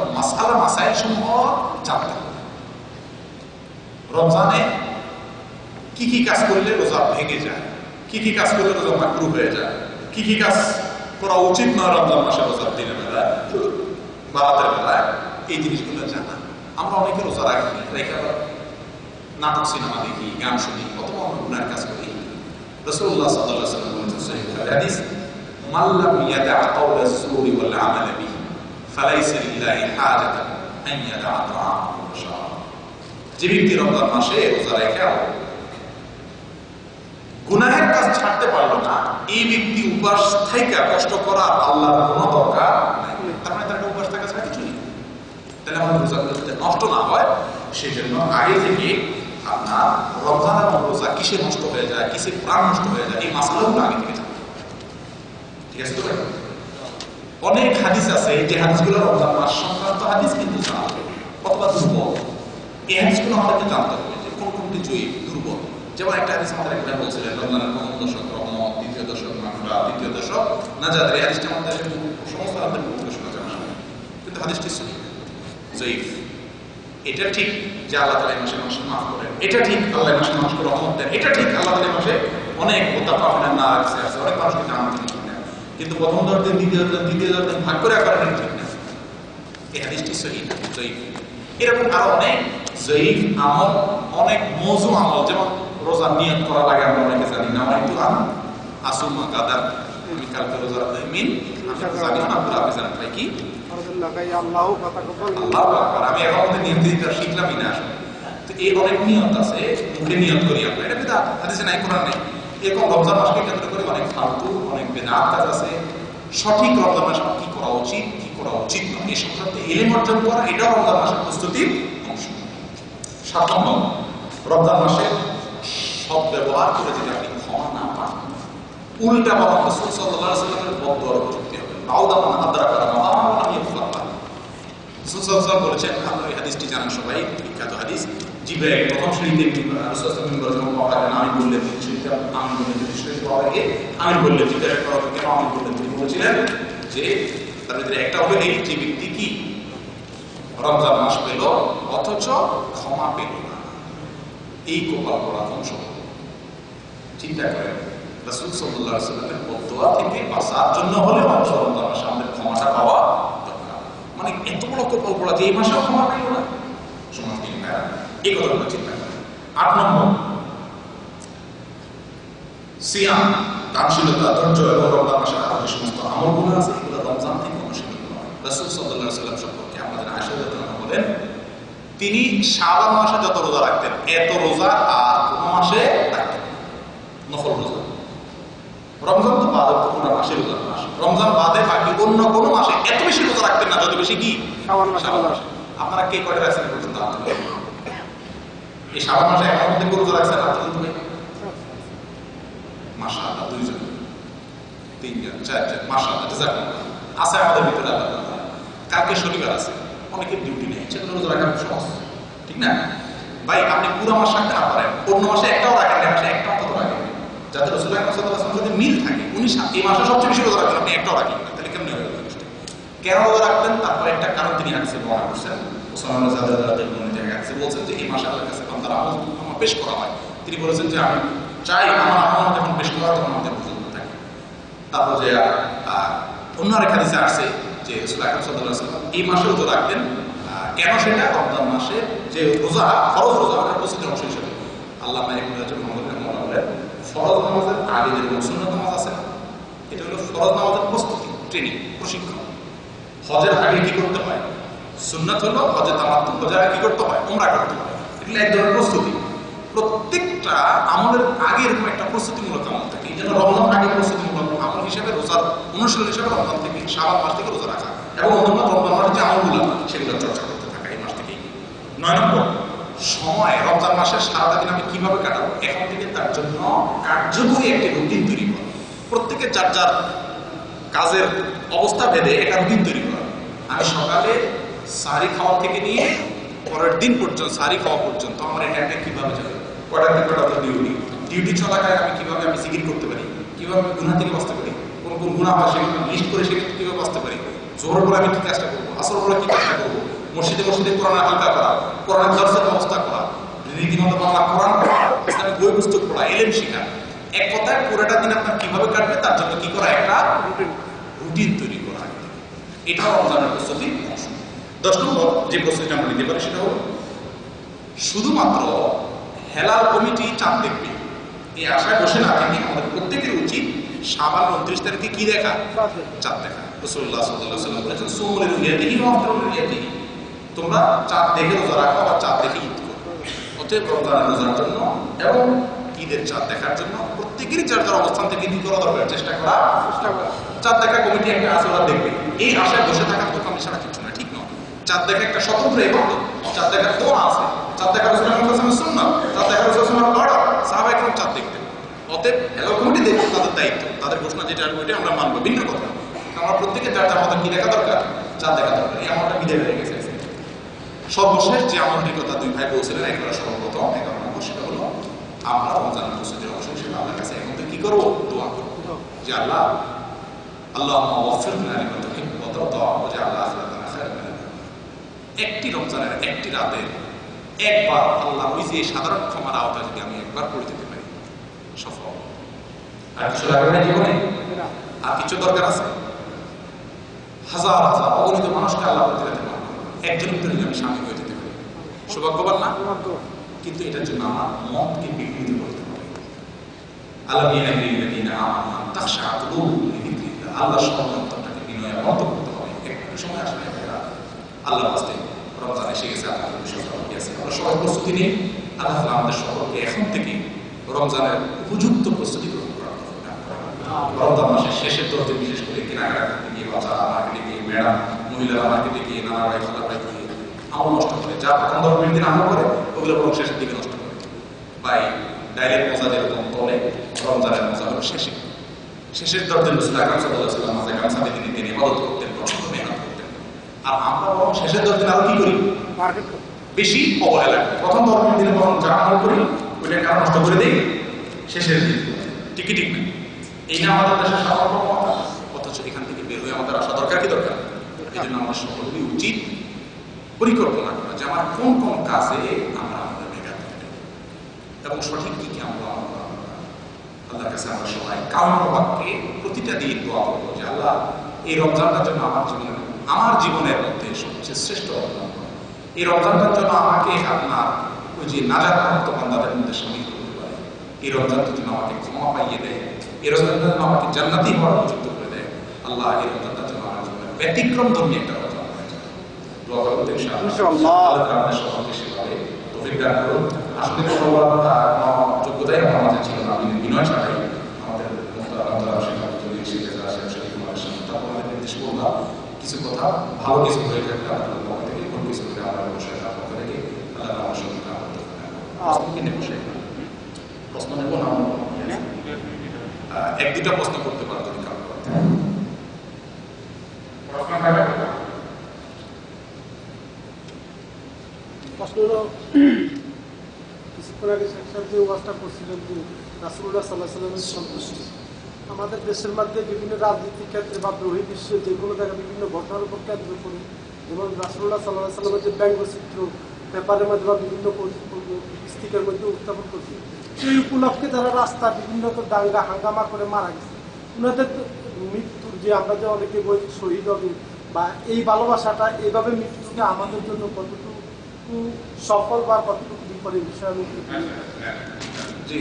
মাসাইল সমূহ জানতে হবে। রমজানে কি কি কাজ করলে রোজা ভেঙে যায়, কি কি কাজ করলে রোজা মাকরুহ হয়ে যায়, কি কি কাজ করা উচিত নয় রমজান মাসে রোজার দিনের বেলায় বা রাতের বেলায়, এই জিনিসগুলো জানা। আমরা অনেকে রোজা রাখি, রেখে আবার নাটক সিনেমা দেখি, গান শুনি, অথবা আমরা গুনার কাজ করি। রাসূলুল্লাহ সাল্লাল্লাহু আলাইহি ওয়াসাল্লাম বলেছেন সহিহ হাদিস, মান লাম ইয়াদা কাওলা আস-সুরি ওয়াল আমাল বিহি ফালাইসা লিল্লাহি হাজাতান আন ইয়াদা তাআমাহু ওয়া শারাবাহু। যে ব্যক্তি রমজান মাসে রোজা রেখে গুনাহের কাজ ছাড়তে পারলো না, এই ব্যক্তি উপাস থেকে কষ্ট করা আল্লাহর কোনো দরকার নাই। তার মানে তার উপাস থাকা ছাড়া কিছু নেই। তাহলে আমাদের রোজাগুলো যাতে নষ্ট না হয় সেই জন্য আগে থেকে আপনার রমজান এবং রোজা কিসে নষ্ট হয়ে যায়, কিসে প্রাণ নষ্ট হয়ে যায়, এই মাসালাগুলো আগে থেকে জানতে হবে। ঠিক আছে তো? অনেক হাদিস আছে যে হাদিসগুলো রমজান মাস সংক্রান্ত হাদিস, কিন্তু জানা হবে অথবা দুর্বল। এই হাদিসগুলো আমাদেরকে জানতে হবে যে কোন কোনটি জয়ী, দুর্বল। যেমন একটা হাদিস আমাদের একটা বলছিলেন, রমজানের প্রথম দশক রহমত, দ্বিতীয় দশক মাগফিরাত, তৃতীয় দশক নাজাত। এই হাদিসটা আমাদের সমস্ত আমাদের মুখে শোনা যায় না, কিন্তু হাদিসটি সহিহ জয়ীফ। এটা ঠিক যে আল্লাহ তাআলা এই মাসে মানুষকে মাফ করেন, এটা ঠিক আল্লাহ এই মাসে মানুষকে রহমত দেন, এটা ঠিক আল্লাহ তাআলা এই মাসে অনেক মুতাফাফিনা না আছে, অনেক মানুষকে জানান ঠিক না, কিন্তু প্রথম 10 দিন, দ্বিতীয় দিন ভাগ করে করেন ঠিক না। এই হাদিসটি সহিহ জয়ীফ। এরকম আরো অনেক জয়ীফ আমল, অনেক মওযু আমল, যেমন রোজার নিয়ত করা লাগে, আমরা অনেকে জানি না। আমার একটু আসুমা গাদার, আমি কালকে রোজা মিন, আমি জানি না পুরো আপনি জানেন ভাই কি আমি এখন নিয়ত দিতে শিখলামই না আসলে। তো এই অনেক নিয়ত আছে, মুখে নিয়ত করি আমরা, এটা বিদআত, হাদিসে নাই, কোরআন নেই। এরকম রমজান মাসকে কেন্দ্র করে অনেক ফালতু, অনেক বিদআত কাজ আছে। সঠিক রমজান মাসে কি করা উচিত, কি করা উচিত নয়, এই সংক্রান্ত ইলম অর্জন করা, এটাও রমজান মাসের প্রস্তুতির অংশ। 7 নম্বর, রমজান মাসে সব ব্যবহার করে যদি আপনি ক্ষমা না পান, উল্টা বরং রাসূল সাল্লাল্লাহু আলাইহি ওয়াসাল্লামের বদদোয়া করতে হবে। আউদা মান আদরাকা রমাদান ওয়া লাম ইয়াফতাহ। রাসূল সাল্লাল্লাহু আলাইহি ওয়াসাল্লাম বলেছেন, আপনারা এই হাদিসটি জানেন সবাই, বিখ্যাত হাদিস। জিবরাইল প্রথম শ্রেণীতে রাসূল সাল্লাল্লাহু আলাইহি ওয়াসাল্লাম পড়ালেন, আমি বললেন সেটা আমি বললেন যে শ্রেণী পড়াকে আমি বললেন জিজ্ঞাসা করা কেন আমি বললেন, তিনি বলেছিলেন যে তার ভিতরে একটা হলো এই যে ব্যক্তি কি রমজান মাস পেল অথচ ক্ষমা পেল না, এই কপাল পড়া অংশ। চিন্তা করেন, রাসূল সাল্লাল্লাহু আলাইহি ওয়াসাল্লামের বদদোয়া থেকে বাঁচার জন্য হলে মানুষ রমজান মাসে আমাদের ক্ষমাটা পাওয়া দরকার। মানে এত বড় কপাল পড়া যে এই মাসেও ক্ষমা পেল না, সমাজ দিন না, এই কথাগুলো চিন্তা করেন। 8 নম্বর, সিয়াম, দানশীলতা, ধৈর্য এবং রমজান মাসের আরো যে সমস্ত আমলগুলো আছে এগুলো রমজান থেকে অনুশীলন করা হয়। রাসূল সাল্লাল্লাহু আলাইহি ওয়াসাল্লাম সম্পর্কে আমাদের আয়েশা রাদিয়াল্লাহু আনহা বলেন, তিনি শাবান মাসে যত রোজা রাখতেন এত রোজা আর কোনো মাসে রাখতেন নফল রোজা। রমজান তো বাদে পুরো মাসে রোজা মাস, রমজান বাদে বাকি অন্য কোনো মাসে এত বেশি রোজা রাখতেন না যত বেশি কি শাবান মাসে। আপনারা কে কয়টা রাখছেন পর্যন্ত? এই শাবান মাসে এর মধ্যে রোজা রাখছেন আপনারা তুমি? মাশাআল্লাহ, 2 জন, 3 জন, 4 জন, মাশাআল্লাহ, জাযাকাল্লাহ। আছে আমাদের ভিতরে আল্লাহ। কালকে শনিবার আছে, অনেকের ডিউটি নেই, সেগুলো রোজা রাখা সহজ, ঠিক না ভাই? আপনি পুরো মাস রাখতে না পারেন, অন্য মাসে একটাও রাখেন না, মাসে একটাও কত রাখেন, যাতে রাসূলুল্লাহ সাল্লাল্লাহু আলাইহি ওয়াসাল্লামের সাথে মিল থাকে। উনি এই মাসে সবচেয়ে বেশি রোজা রাখেন, আপনি একটাও রাখেন না, তাহলে কেমন হবে? কেন রোজা রাখতেন? তারপর একটা কারণ তিনি হাদিসে বর্ণনা করছেন, ওসামা ইবনে যায়েদ রাদিয়াল্লাহু আনহু থেকে হাদিসে বলছেন যে এই মাসে আল্লাহর কাছে বান্দার আমল পেশ করা হয়। তিনি বলেছেন যে আমি চাই আমার আমল যখন পেশ করা হয় তখন আমাদের বুঝতে থাকে। তারপর যে অন্য আরেক হাদিসে আসছে যে রাসূলুল্লাহ সাল্লাল্লাহু আলাইহি ওয়াসাল্লাম এই মাসে রোজা রাখতেন। কেন সেটা? রমজান মাসে যে রোজা, ফরজ রোজা, ওটা প্রস্তুতির অংশ হিসেবে। আল্লামা ইবনে রাজব রাহিমাহুল্লাহ বলেন, ফরজ নামাজের আগে যে সুন্নাত নামাজ আছে না, এটা হলো ফরজ নামাজের প্রস্তুতি, ট্রেনিং, প্রশিক্ষণ। হজের আগে কি করতে হয়? সুন্নাত হলো হজের তামাত্তুম, হজের আগে কি করতে হয়? উমরা করতে হয়। এগুলো এক ধরনের প্রস্তুতি। প্রত্যেকটা আমলের আগে এরকম একটা প্রস্তুতিমূলক আমল থাকে। এই জন্য রমজান আগে প্রস্তুতিমূলক আমল হিসেবে, রোজার অনুশীলন হিসেবে রমজান থেকে শাবান মাস থেকে রোজা রাখা এবং অন্যান্য রমজান মাসের যে আমলগুলো সেগুলো চর্চা করতে থাকা এই মাস থেকেই। 9 নম্বর, সময়, রমজান মাসের সারাটা দিন আমি কিভাবে কাটাবো, এখন থেকে তার জন্য কার্যকরী একটি রুটিন তৈরি করা। প্রত্যেকের যার যার কাজের অবস্থা ভেদে একটা রুটিন তৈরি করা। আমি সকালে সাহারি খাওয়া থেকে নিয়ে পরের দিন পর্যন্ত, সাহারি খাওয়া পর্যন্ত আমার এটা কিভাবে যাবে, কয়টা থেকে কয়টা ডিউটি চলাকালীন আমি কিভাবে আমি জিকির করতে পারি, কিভাবে আমি গুনাহ থেকে বাঁচতে পারি, কোন কোন গুনাহ হয় সেগুলো লিস্ট করে সেগুলো কিভাবে বাঁচতে পারি, জোহর পরে আমি কি কাজটা করবো, আসর পরে কি কাজটা করবো, মসজিদে মসজিদে কোরআন হালকা করা, কোরআন দর্শের ব্যবস্থা করা, রীতিমতো বাংলা কোরআন পড়া, ইসলামিক বই পুস্তক পড়া, এলেম শেখা, এক কথায় পুরোটা দিন আপনার কিভাবে কাটবে তার জন্য কি করা, একটা রুটিন তৈরি করা। এটা রমজানের প্রস্তুতি অংশ। 10 নম্বর যে প্রস্তুতি আমরা নিতে পারি সেটা হলো শুধুমাত্র হেলাল কমিটি চাঁদ দেখবে এই আশায় বসে না থেকে আমাদের প্রত্যেকের উচিত শাবান 29 তারিখে কি দেখা, চাঁদ দেখা। রাসূলুল্লাহ সাল্লাল্লাহু আলাইহি ওয়াসাল্লাম বলেছেন সুমুল রুইয়াতিহি ওয়া আফতারুল রুইয়াতিহি, তোমরা চাঁদ দেখে রোজা রাখো আর চাঁদ দেখে ঈদ করো। অতএব রমজানের রোজার জন্য এবং ঈদের চাঁদ দেখার জন্য প্রত্যেকেরই যার যার অবস্থান থেকে কি করা দরকার, চেষ্টা করা। চাঁদ দেখা কমিটি একটা আছে, ওরা দেখবে। এই আশায় বসে থাকা বোকামি ছাড়া কিছু না, ঠিক নয়। চাঁদ দেখা একটা স্বতন্ত্র ইবাদত, চাঁদ দেখার দোয়া আছে, চাঁদ দেখার রাসূলুল্লাহ সুন্নাত, চাঁদ দেখার রাসূলুল্লাহ অর্ডার, সাহাবায়ে কেরাম চাঁদ দেখতেন। অতএব হেলাল কমিটি দেখবে, তাদের দায়িত্ব, তাদের ঘোষণা যেটা আসবে ওইটা আমরা মানবো, ভিন্ন কথা। আমরা প্রত্যেকে যার যার মতো কি দেখা দরকার, চাঁদ দেখা দরকার। এই আমলটা বিদায় হয়ে গেছে। সর্বশেষ যে আমলটির কথা দুই ভাই বলছিলেন, একবার সর্বপ্রথম 11 নম্বর, সেটা হলো আমরা রমজানের প্রস্তুতির অংশ হিসেবে আল্লাহর কাছে এখন কি করবো, দোয়া করবো যে আল্লাহ আল্লাহুম্মা ওয়াফফিরনা লিমা তুহিব্বু ওয়া তারদা ওয়াজআল আখিরাতানা খায়রান মিন একটি রমজানের একটি রাতে একবার আল্লাহ ওই যে সাধারণ ক্ষমার আওতা যদি আমি একবার করে দিতে পারি সফল। আর কিছু লাগবে না জীবনে, আর কিছু দরকার আছে? হাজার হাজার অগণিত মানুষকে আল্লাহ করতে দিতে পারবো, একজনের ভিতরে আমি স্বামী হয়ে যেতে পারি, সৌভাগ্যবান না? কিন্তু এটার জন্য আমার মনকে বিকৃত করতে হবে। আল্লাহ সন্তটাকে বিনয় অন্ত করতে হবে। একটু সময় আসলে আল্লাহ আসতে রমজান এসে গেছে, আমরা সবাই প্রস্তুতি নিই। আল্লাহ আমাদের সকলকে এখন থেকে রমজানের উপযুক্ত প্রস্তুতি গ্রহণ করা। রমজান মাসের শেষের 10 দিন বিশেষ করে কেনাকাটা করতে গিয়ে, বাজার মার্কেটে গিয়ে, ম্যাডাম মহিলারা মার্কেটে গিয়ে, নানা বাড়ি খালা বাড়ি গিয়ে আমল নষ্ট করে, যা প্রথম 10 মিনিট দিন আমল করে ওগুলো বরং শেষের দিকে নষ্ট করে। ভাই ডাইরেক্ট মজা যেরকম তলে, রমজানের মজা হলো শেষের 10 দিন রাসূল আকরাম সাল্লাল্লাহু আলাইহি ওয়াসাল্লাম মাঝে কামসা দিয়ে তিনি ইবাদত করতেন, প্রচন্ড মেহনত করতেন। আর আমরা বরং শেষের 10 দিন আরো কি করি, বেশি অবহেলা করি। প্রথম 10 মিনিট দিনে বরং যা আমল করি ওইটা কারণ নষ্ট করে দেই শেষের দিন। ঠিক না? এই না আমাদের দেশের সাধারণ কথা, অথচ এখান থেকে বের হয়ে আমাদের আসা দরকার। কি দরকার? এই জন্য আমাদের সকলেরই উচিত পরিকল্পনা করা যে আমার কোন কোন কাজে আমরা আমাদের মেঘাত এবং সঠিক কি কি আমরা আল্লাহর কাছে আমরা সবাই কামনা বাক্যে প্রতিটা দিন দোয়া করবো যে আল্লাহ এই রমজানটার জন্য আমার জীবনের মধ্যে সবচেয়ে শ্রেষ্ঠ রমজান, এই রমজানটার জন্য আমাকে আপনার ওই যে নাজাত প্রাপ্ত বান্দাদের মধ্যে শামিল করতে পারে, এই রমজানটার জন্য আমাকে ক্ষমা পাইয়ে দেয়, এই রমজানটার জন্য আমাকে জান্নাতি হওয়ার উপযুক্ত করে দেয়। আল্লাহ এই রমজানটার জন্য আমার জীবনের ব্যতিক্রম ধর্মী একটা রমজান হয়ে যায়। দোয়া করবো ইনশাআল্লাহ আল্লাহ আমাদের সকলকে সেভাবে তৌফিক দান করুন। আসলে কোনো যোগ্যতাই আমার মাঝে ছিল না, আমি বিনয় ছাড়াই আমাদের নির্দেশ করলাম কিছু কথা ভালো কিছু হয়ে থাকলে আপনাদের পক্ষ থেকে কোন কিছু করে আমরা অবশ্যই তার পক্ষ থেকে আল্লাহ আমার সঙ্গে প্রশ্ন নেব না, 1-2টা প্রশ্ন করতে পারো যদি কারো প্রশ্ন হলো কিছুক্ষণ আগে শেখ সাহেব যে ওয়াজটা করছিলেন যে রাসূলুল্লাহ সাল্লাল্লাহু আলাইহি ওয়াসাল্লামের সন্তুষ্টি, আমাদের দেশের মধ্যে বিভিন্ন রাজনীতির ক্ষেত্রে বা বহির বিশ্বে যে কোনো জায়গায় বিভিন্ন ঘটনার উপর কেন্দ্র করে, যেমন রাসূলুল্লাহ সাল্লাল্লাহু আলাইহি ওয়াসাল্লামের যে ব্যঙ্গচিত্র পেপারের মধ্যে বা বিভিন্ন পুস্তিকার মধ্যে উত্থাপন করছে, সেই উপলক্ষে যারা রাস্তা বিভিন্ন দাঙ্গা হাঙ্গামা করে মারা গেছে, ওনাদের মৃত্যুর যে আমরা যে অনেকে বলছি শহীদ হবে বা এই ভালোবাসাটা এইভাবে মৃত্যুকে আমাদের জন্য কতটুকু সফল বা কতটুকু বিপরীত বিষয় আমি জি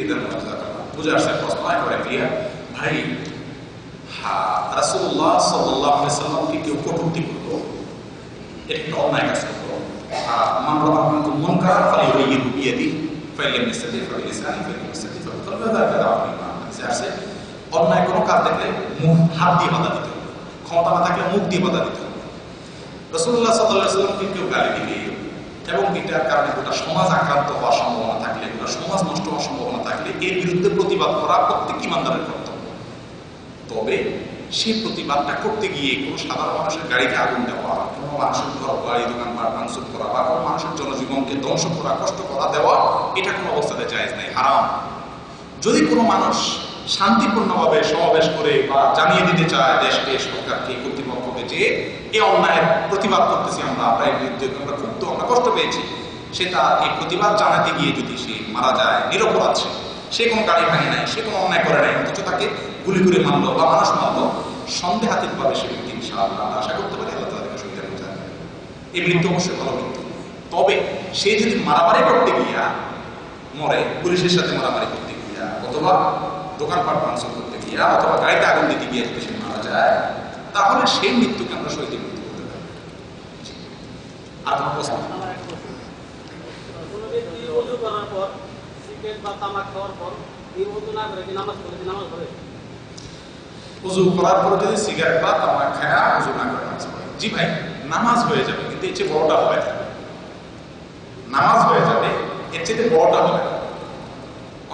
বুঝে আসছে প্রশ্ন একেবারে ক্লিয়ার। ভাই রাসূলুল্লাহ সাল্লাল্লাহু আলাইহি ওয়াসাল্লামকে কেউ কটূক্তি করলো, এটা একটা অন্যায় কাজ করলো। মান রাআ মিনকুম মুনকারান ফালিয়ুগহাইয়িরহু বিয়াদিহি ফাইন লাম ইয়াস্তাতি' ফাবিলিসানিহি ফাইন লাম ইয়াস্তাতি' ফাবিকলবিহি যালিকা আয'ফুল ঈমান। আছে অন্যায় কোনো কাজ দেখলে মুখ হাত দিয়ে বাধা দিতে হবে, ক্ষমতা না থাকলে মুখ দিয়ে বাধা দিতে হবে। রাসূলুল্লাহ সাল্লাল্লাহু আলাইহি ওয়াসাল্লামকে কেউ গালি দিলে এবং এটার কারণে গোটা সমাজ আক্রান্ত হওয়ার সম্ভাবনা থাকলে, গোটা সমাজ নষ্ট হওয়ার সম্ভাবনা থাকলে এর বিরুদ্ধে প্রতিবাদ করা প্রত্যেক ইমানদারের কর্তব্য। তবে সেই প্রতিবাদটা করতে গিয়ে কোনো সাধারণ মানুষের গাড়িতে আগুন দেওয়া, কোনো মানুষের ঘর বাড়ি দোকানপাট ভাঙচুর করা বা কোনো মানুষের জনজীবনকে ধ্বংস করা, কষ্ট করা দেওয়া, এটা কোনো অবস্থাতে জায়েজ নাই, হারাম। যদি কোনো মানুষ শান্তিপূর্ণভাবে সমাবেশ করে বা জানিয়ে দিতে চায় দেশকে, সরকারকে, কর্তৃপক্ষকে যে এই অন্যায়ের প্রতিবাদ করতেছি আমরা এর বিরুদ্ধে আমরা ক্ষুব্ধ, আমরা কষ্ট পেয়েছি, সেটা এই প্রতিবাদ জানাতে গিয়ে যদি সে মারা যায়, নিরপরাধ সে কোনো গাড়ি ভাঙে নাই, সে কোনো অন্যায় করে নাই, অথচ তাকে গুলি করে মারলো বা মানুষ মারলো, সন্দেহাতীত ভাবে সে ব্যক্তি ইনশাআল্লাহ আমরা আশা করতে পারি আল্লাহ তাআলা তাকে সুবিধা করতে পারে। এই মৃত্যু অবশ্যই ভালো মৃত্যু। তবে সে যদি মারামারি করতে গিয়া মরে, পুলিশের সাথে মারামারি করতে গিয়া, অথবা দোকানপাট ভাঙচুর করতে গিয়া, অথবা গাড়িতে আগুন দিতে গিয়ে যদি সে মারা যায়, তাহলে সেই মৃত্যুকে আমরা শহীদের মৃত্যু করতে পারি। আর কোনো প্রশ্ন? উযু করার পর যদি সিগারেট বা তামাক খায়া উযু না করে নামাজ পড়ে, জি ভাই নামাজ হয়ে যাবে, কিন্তু এর চেয়ে বড়টা হবে না। নামাজ হয়ে যাবে, এর চেয়ে বড়টা হবে না।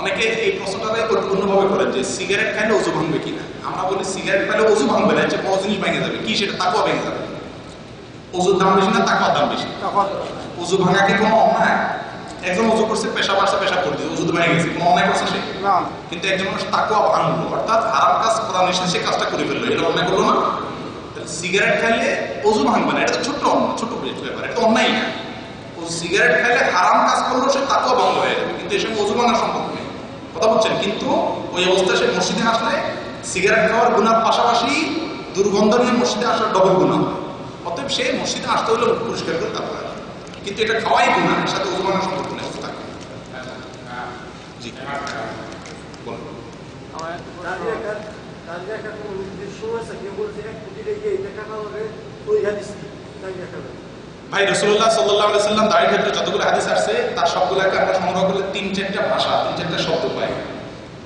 অনেকে এই প্রশ্নটাকে অন্যভাবে করেন যে সিগারেট খাইলে উযু ভাঙবে কিনা। আমরা বলি সিগারেট খাইলে উযু ভাঙবে না, এর চেয়ে বড় জিনিস ভেঙে যাবে। কি সেটা? তাকওয়া ভেঙে যাবে। উযুর দাম বেশি না তাকওয়ার দাম বেশি? উযু ভাঙা কি কোনো অন্যায়? একজন উযু করছে, পেশাব আসছে, পেশাব করে দিয়েছে, উযু তো ভেঙে গেছে, কোনো অন্যায় করছে সে? কিন্তু একজন মানুষ তাকওয়া ভাঙলো, অর্থাৎ হারাম কাজ করা নিষেধ, সে কাজটা করে ফেললো, এটা অন্যায় করলো না? তাহলে সিগারেট খাইলে উযু ভাঙবে না, এটা তো ছোট্ট ব্যাপার, এটা তো অন্যায় না। ও সিগারেট খাইলে হারাম কাজ করলো, সে তাকওয়া ভঙ্গ হয়ে যাবে, কিন্তু এর সঙ্গে উযু ভাঙা সম্ভব নেই। কথা বলছেন? কিন্তু ওই অবস্থায় সে মসজিদে আসলে সিগারেট খাওয়ার গুনার পাশাপাশি দুর্গন্ধ নিয়ে মসজিদে আসার ডবল গুনাহ হয়। অতএব সে মসজিদে আসতে হলে পরিষ্কার করে তারপর আসবে, কিন্তু এটা খাওয়াই গুনাহ, এর সাথে উযু ভাঙার সম্পর্ক নেই। জি বলুন। ভাই রাসূলুল্লাহ সাল্লাল্লাহু আলাইহি ওয়াসাল্লাম দাড়ির ক্ষেত্রে যতগুলো হাদিস আসছে তার সবগুলোকে আমরা সংগ্রহ করলে 3-4টা ভাষা, 3-4টা শব্দ পাই।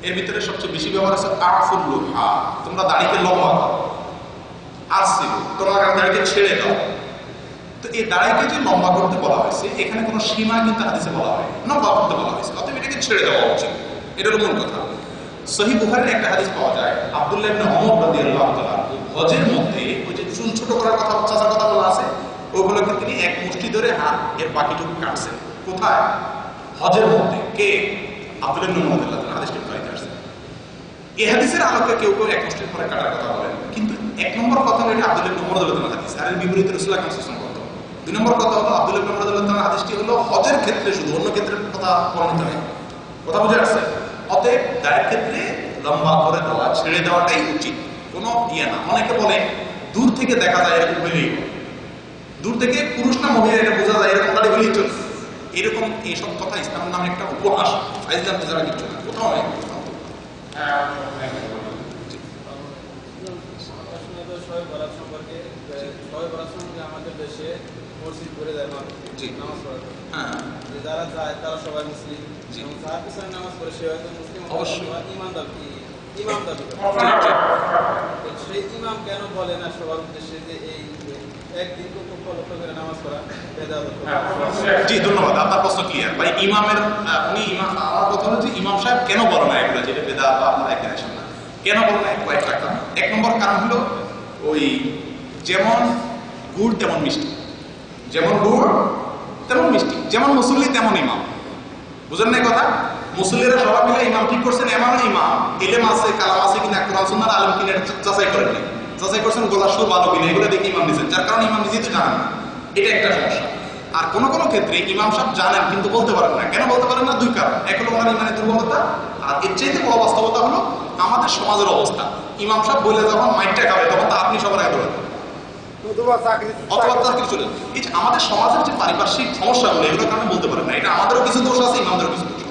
এর ভিতরে সবচেয়ে বেশি ব্যবহার আছে আফুল লুহা, তোমরা দাড়িকে লম্বা করো। আসিল, তোমরা দাড়িকে ছেড়ে দাও। তো এই দাড়িকে যে লম্বা করতে বলা হয়েছে, এখানে কোনো সীমা কিন্তু হাদিসে বলা হয়, লম্বা করতে বলা হয়েছে, অতএব এটাকে ছেড়ে দেওয়া উচিত। এটা হলো মূল কথা। সহিহ বুখারীর একটা হাদিস পাওয়া যায়, আব্দুল্লাহ ইবনে ওমর রাদিয়াল্লাহু তাআলা হজের মধ্যে ওই যে চুল ছোট করার কথা, চাচার কথা বলা আছে, ওগুলোকে তিনি এক মুষ্টি ধরে হাত এর বাকিটুকু কাটছেন। কোথায়? হজের মধ্যে। কে? আব্দুল্লাহ ইবনে ওমর রাদিয়াল্লাহু তাআলা হাদিসটি পাইতে আসছে। এই হাদিসের আলোকে কেউ কেউ এক মুষ্টির পরে কাটার কথা বলেন, কিন্তু এক নম্বর কথা হলো এটা আব্দুল্লাহ ইবনে ওমর রাদিয়াল্লাহু তাআলা হাদিস, আর এর বিপরীতে রাসূলুল্লাহ সাল্লাল্লাহু আলাইহি ওয়াসাল্লাম কথা। দুই নম্বর কথা হলো আব্দুল্লাহ ইবনে ওমর রাদিয়াল্লাহু তাআলা হাদিসটি হলো হজের ক্ষেত্রে শুধু, অন্য ক্ষেত্রে কথা বর্ণিত নেই। কথা বুঝে আসছে? অতএব দাড়ির ক্ষেত্রে লম্বা করে দেওয়া, ছেড়ে দেওয়াটাই উচিত, কোনো ইয়ে না। অনেকে বলে দূর থেকে দেখা যায় এরকম হইলেই, দূর থেকে পুরুষ না মহিলা এটা বোঝা যায়, এরকম দাড়ি হইলেই চলছে, এরকম এইসব কথা ইসলামের নামে একটা উপহাস, ইসলাম তো যারা কিছু না, কোথাও নেই। আমাদের দেশে মসজিদ করে দেয় মানুষ নামাজ পড়ার জন্য, যারা যায় তারা সবাই মুসলিম, যার পিছনে নামাজ পড়ে সে হয়তো মুসলিম, অবশ্যই ইমাম দাবি সেই ইমাম কেন বলে না সবার উদ্দেশ্যে যে এই একদিন উপলক্ষ করে নামাজ পড়া বেদাত? জি ধন্যবাদ, আপনার প্রশ্ন ক্লিয়ার। ভাই ইমামের উনি ইমাম, আমার কথা হলো যে ইমাম সাহেব কেন বলে না এগুলো, যেটা বেদাত বা আপনারা এখানে আসেন না, কেন বলে না? কয়েকটা কারণ। এক নম্বর কারণ হলো ওই যেমন গুড় তেমন মিষ্টি, যেমন গুড় তেমন মিষ্টি, যেমন মুসল্লি তেমন ইমাম। বুঝেন না কথা? মুসল্লিরা সবাই মিলে ইমাম ঠিক করছেন, এমন ইমাম ইলম আছে, কালাম আছে কিনা, কোরআন সুন্নাহর আলেম কিনা যাচাই করেন নাই, যাচাই করছেন গলার সুর ভালো কিনা, এগুলো দেখে ইমাম দিচ্ছেন, যার কারণে ইমাম নিজেই তো জানেন না। এটা একটা সমস্যা। আর কোন কোন ক্ষেত্রে ইমাম সাহেব জানেন কিন্তু বলতে পারেন না। কেন বলতে পারেন না? দুই কারণ। এক হলো ওনার ইমানের দুর্বলতা, আর এর চাইতে বড় বাস্তবতা হলো আমাদের সমাজের অবস্থা। ইমাম সাহেব বলে যখন মাইকটা খাবে তখন তো আপনি সবার আগে দৌড়ান, অথবা চাকরি চলে যাবে। এই যে আমাদের সমাজের যে পারিপার্শ্বিক সমস্যাগুলো, এগুলোর কারণে বলতে পারেন না। এটা আমাদেরও কিছু দোষ আছে, ইমামদেরও কিছু দোষ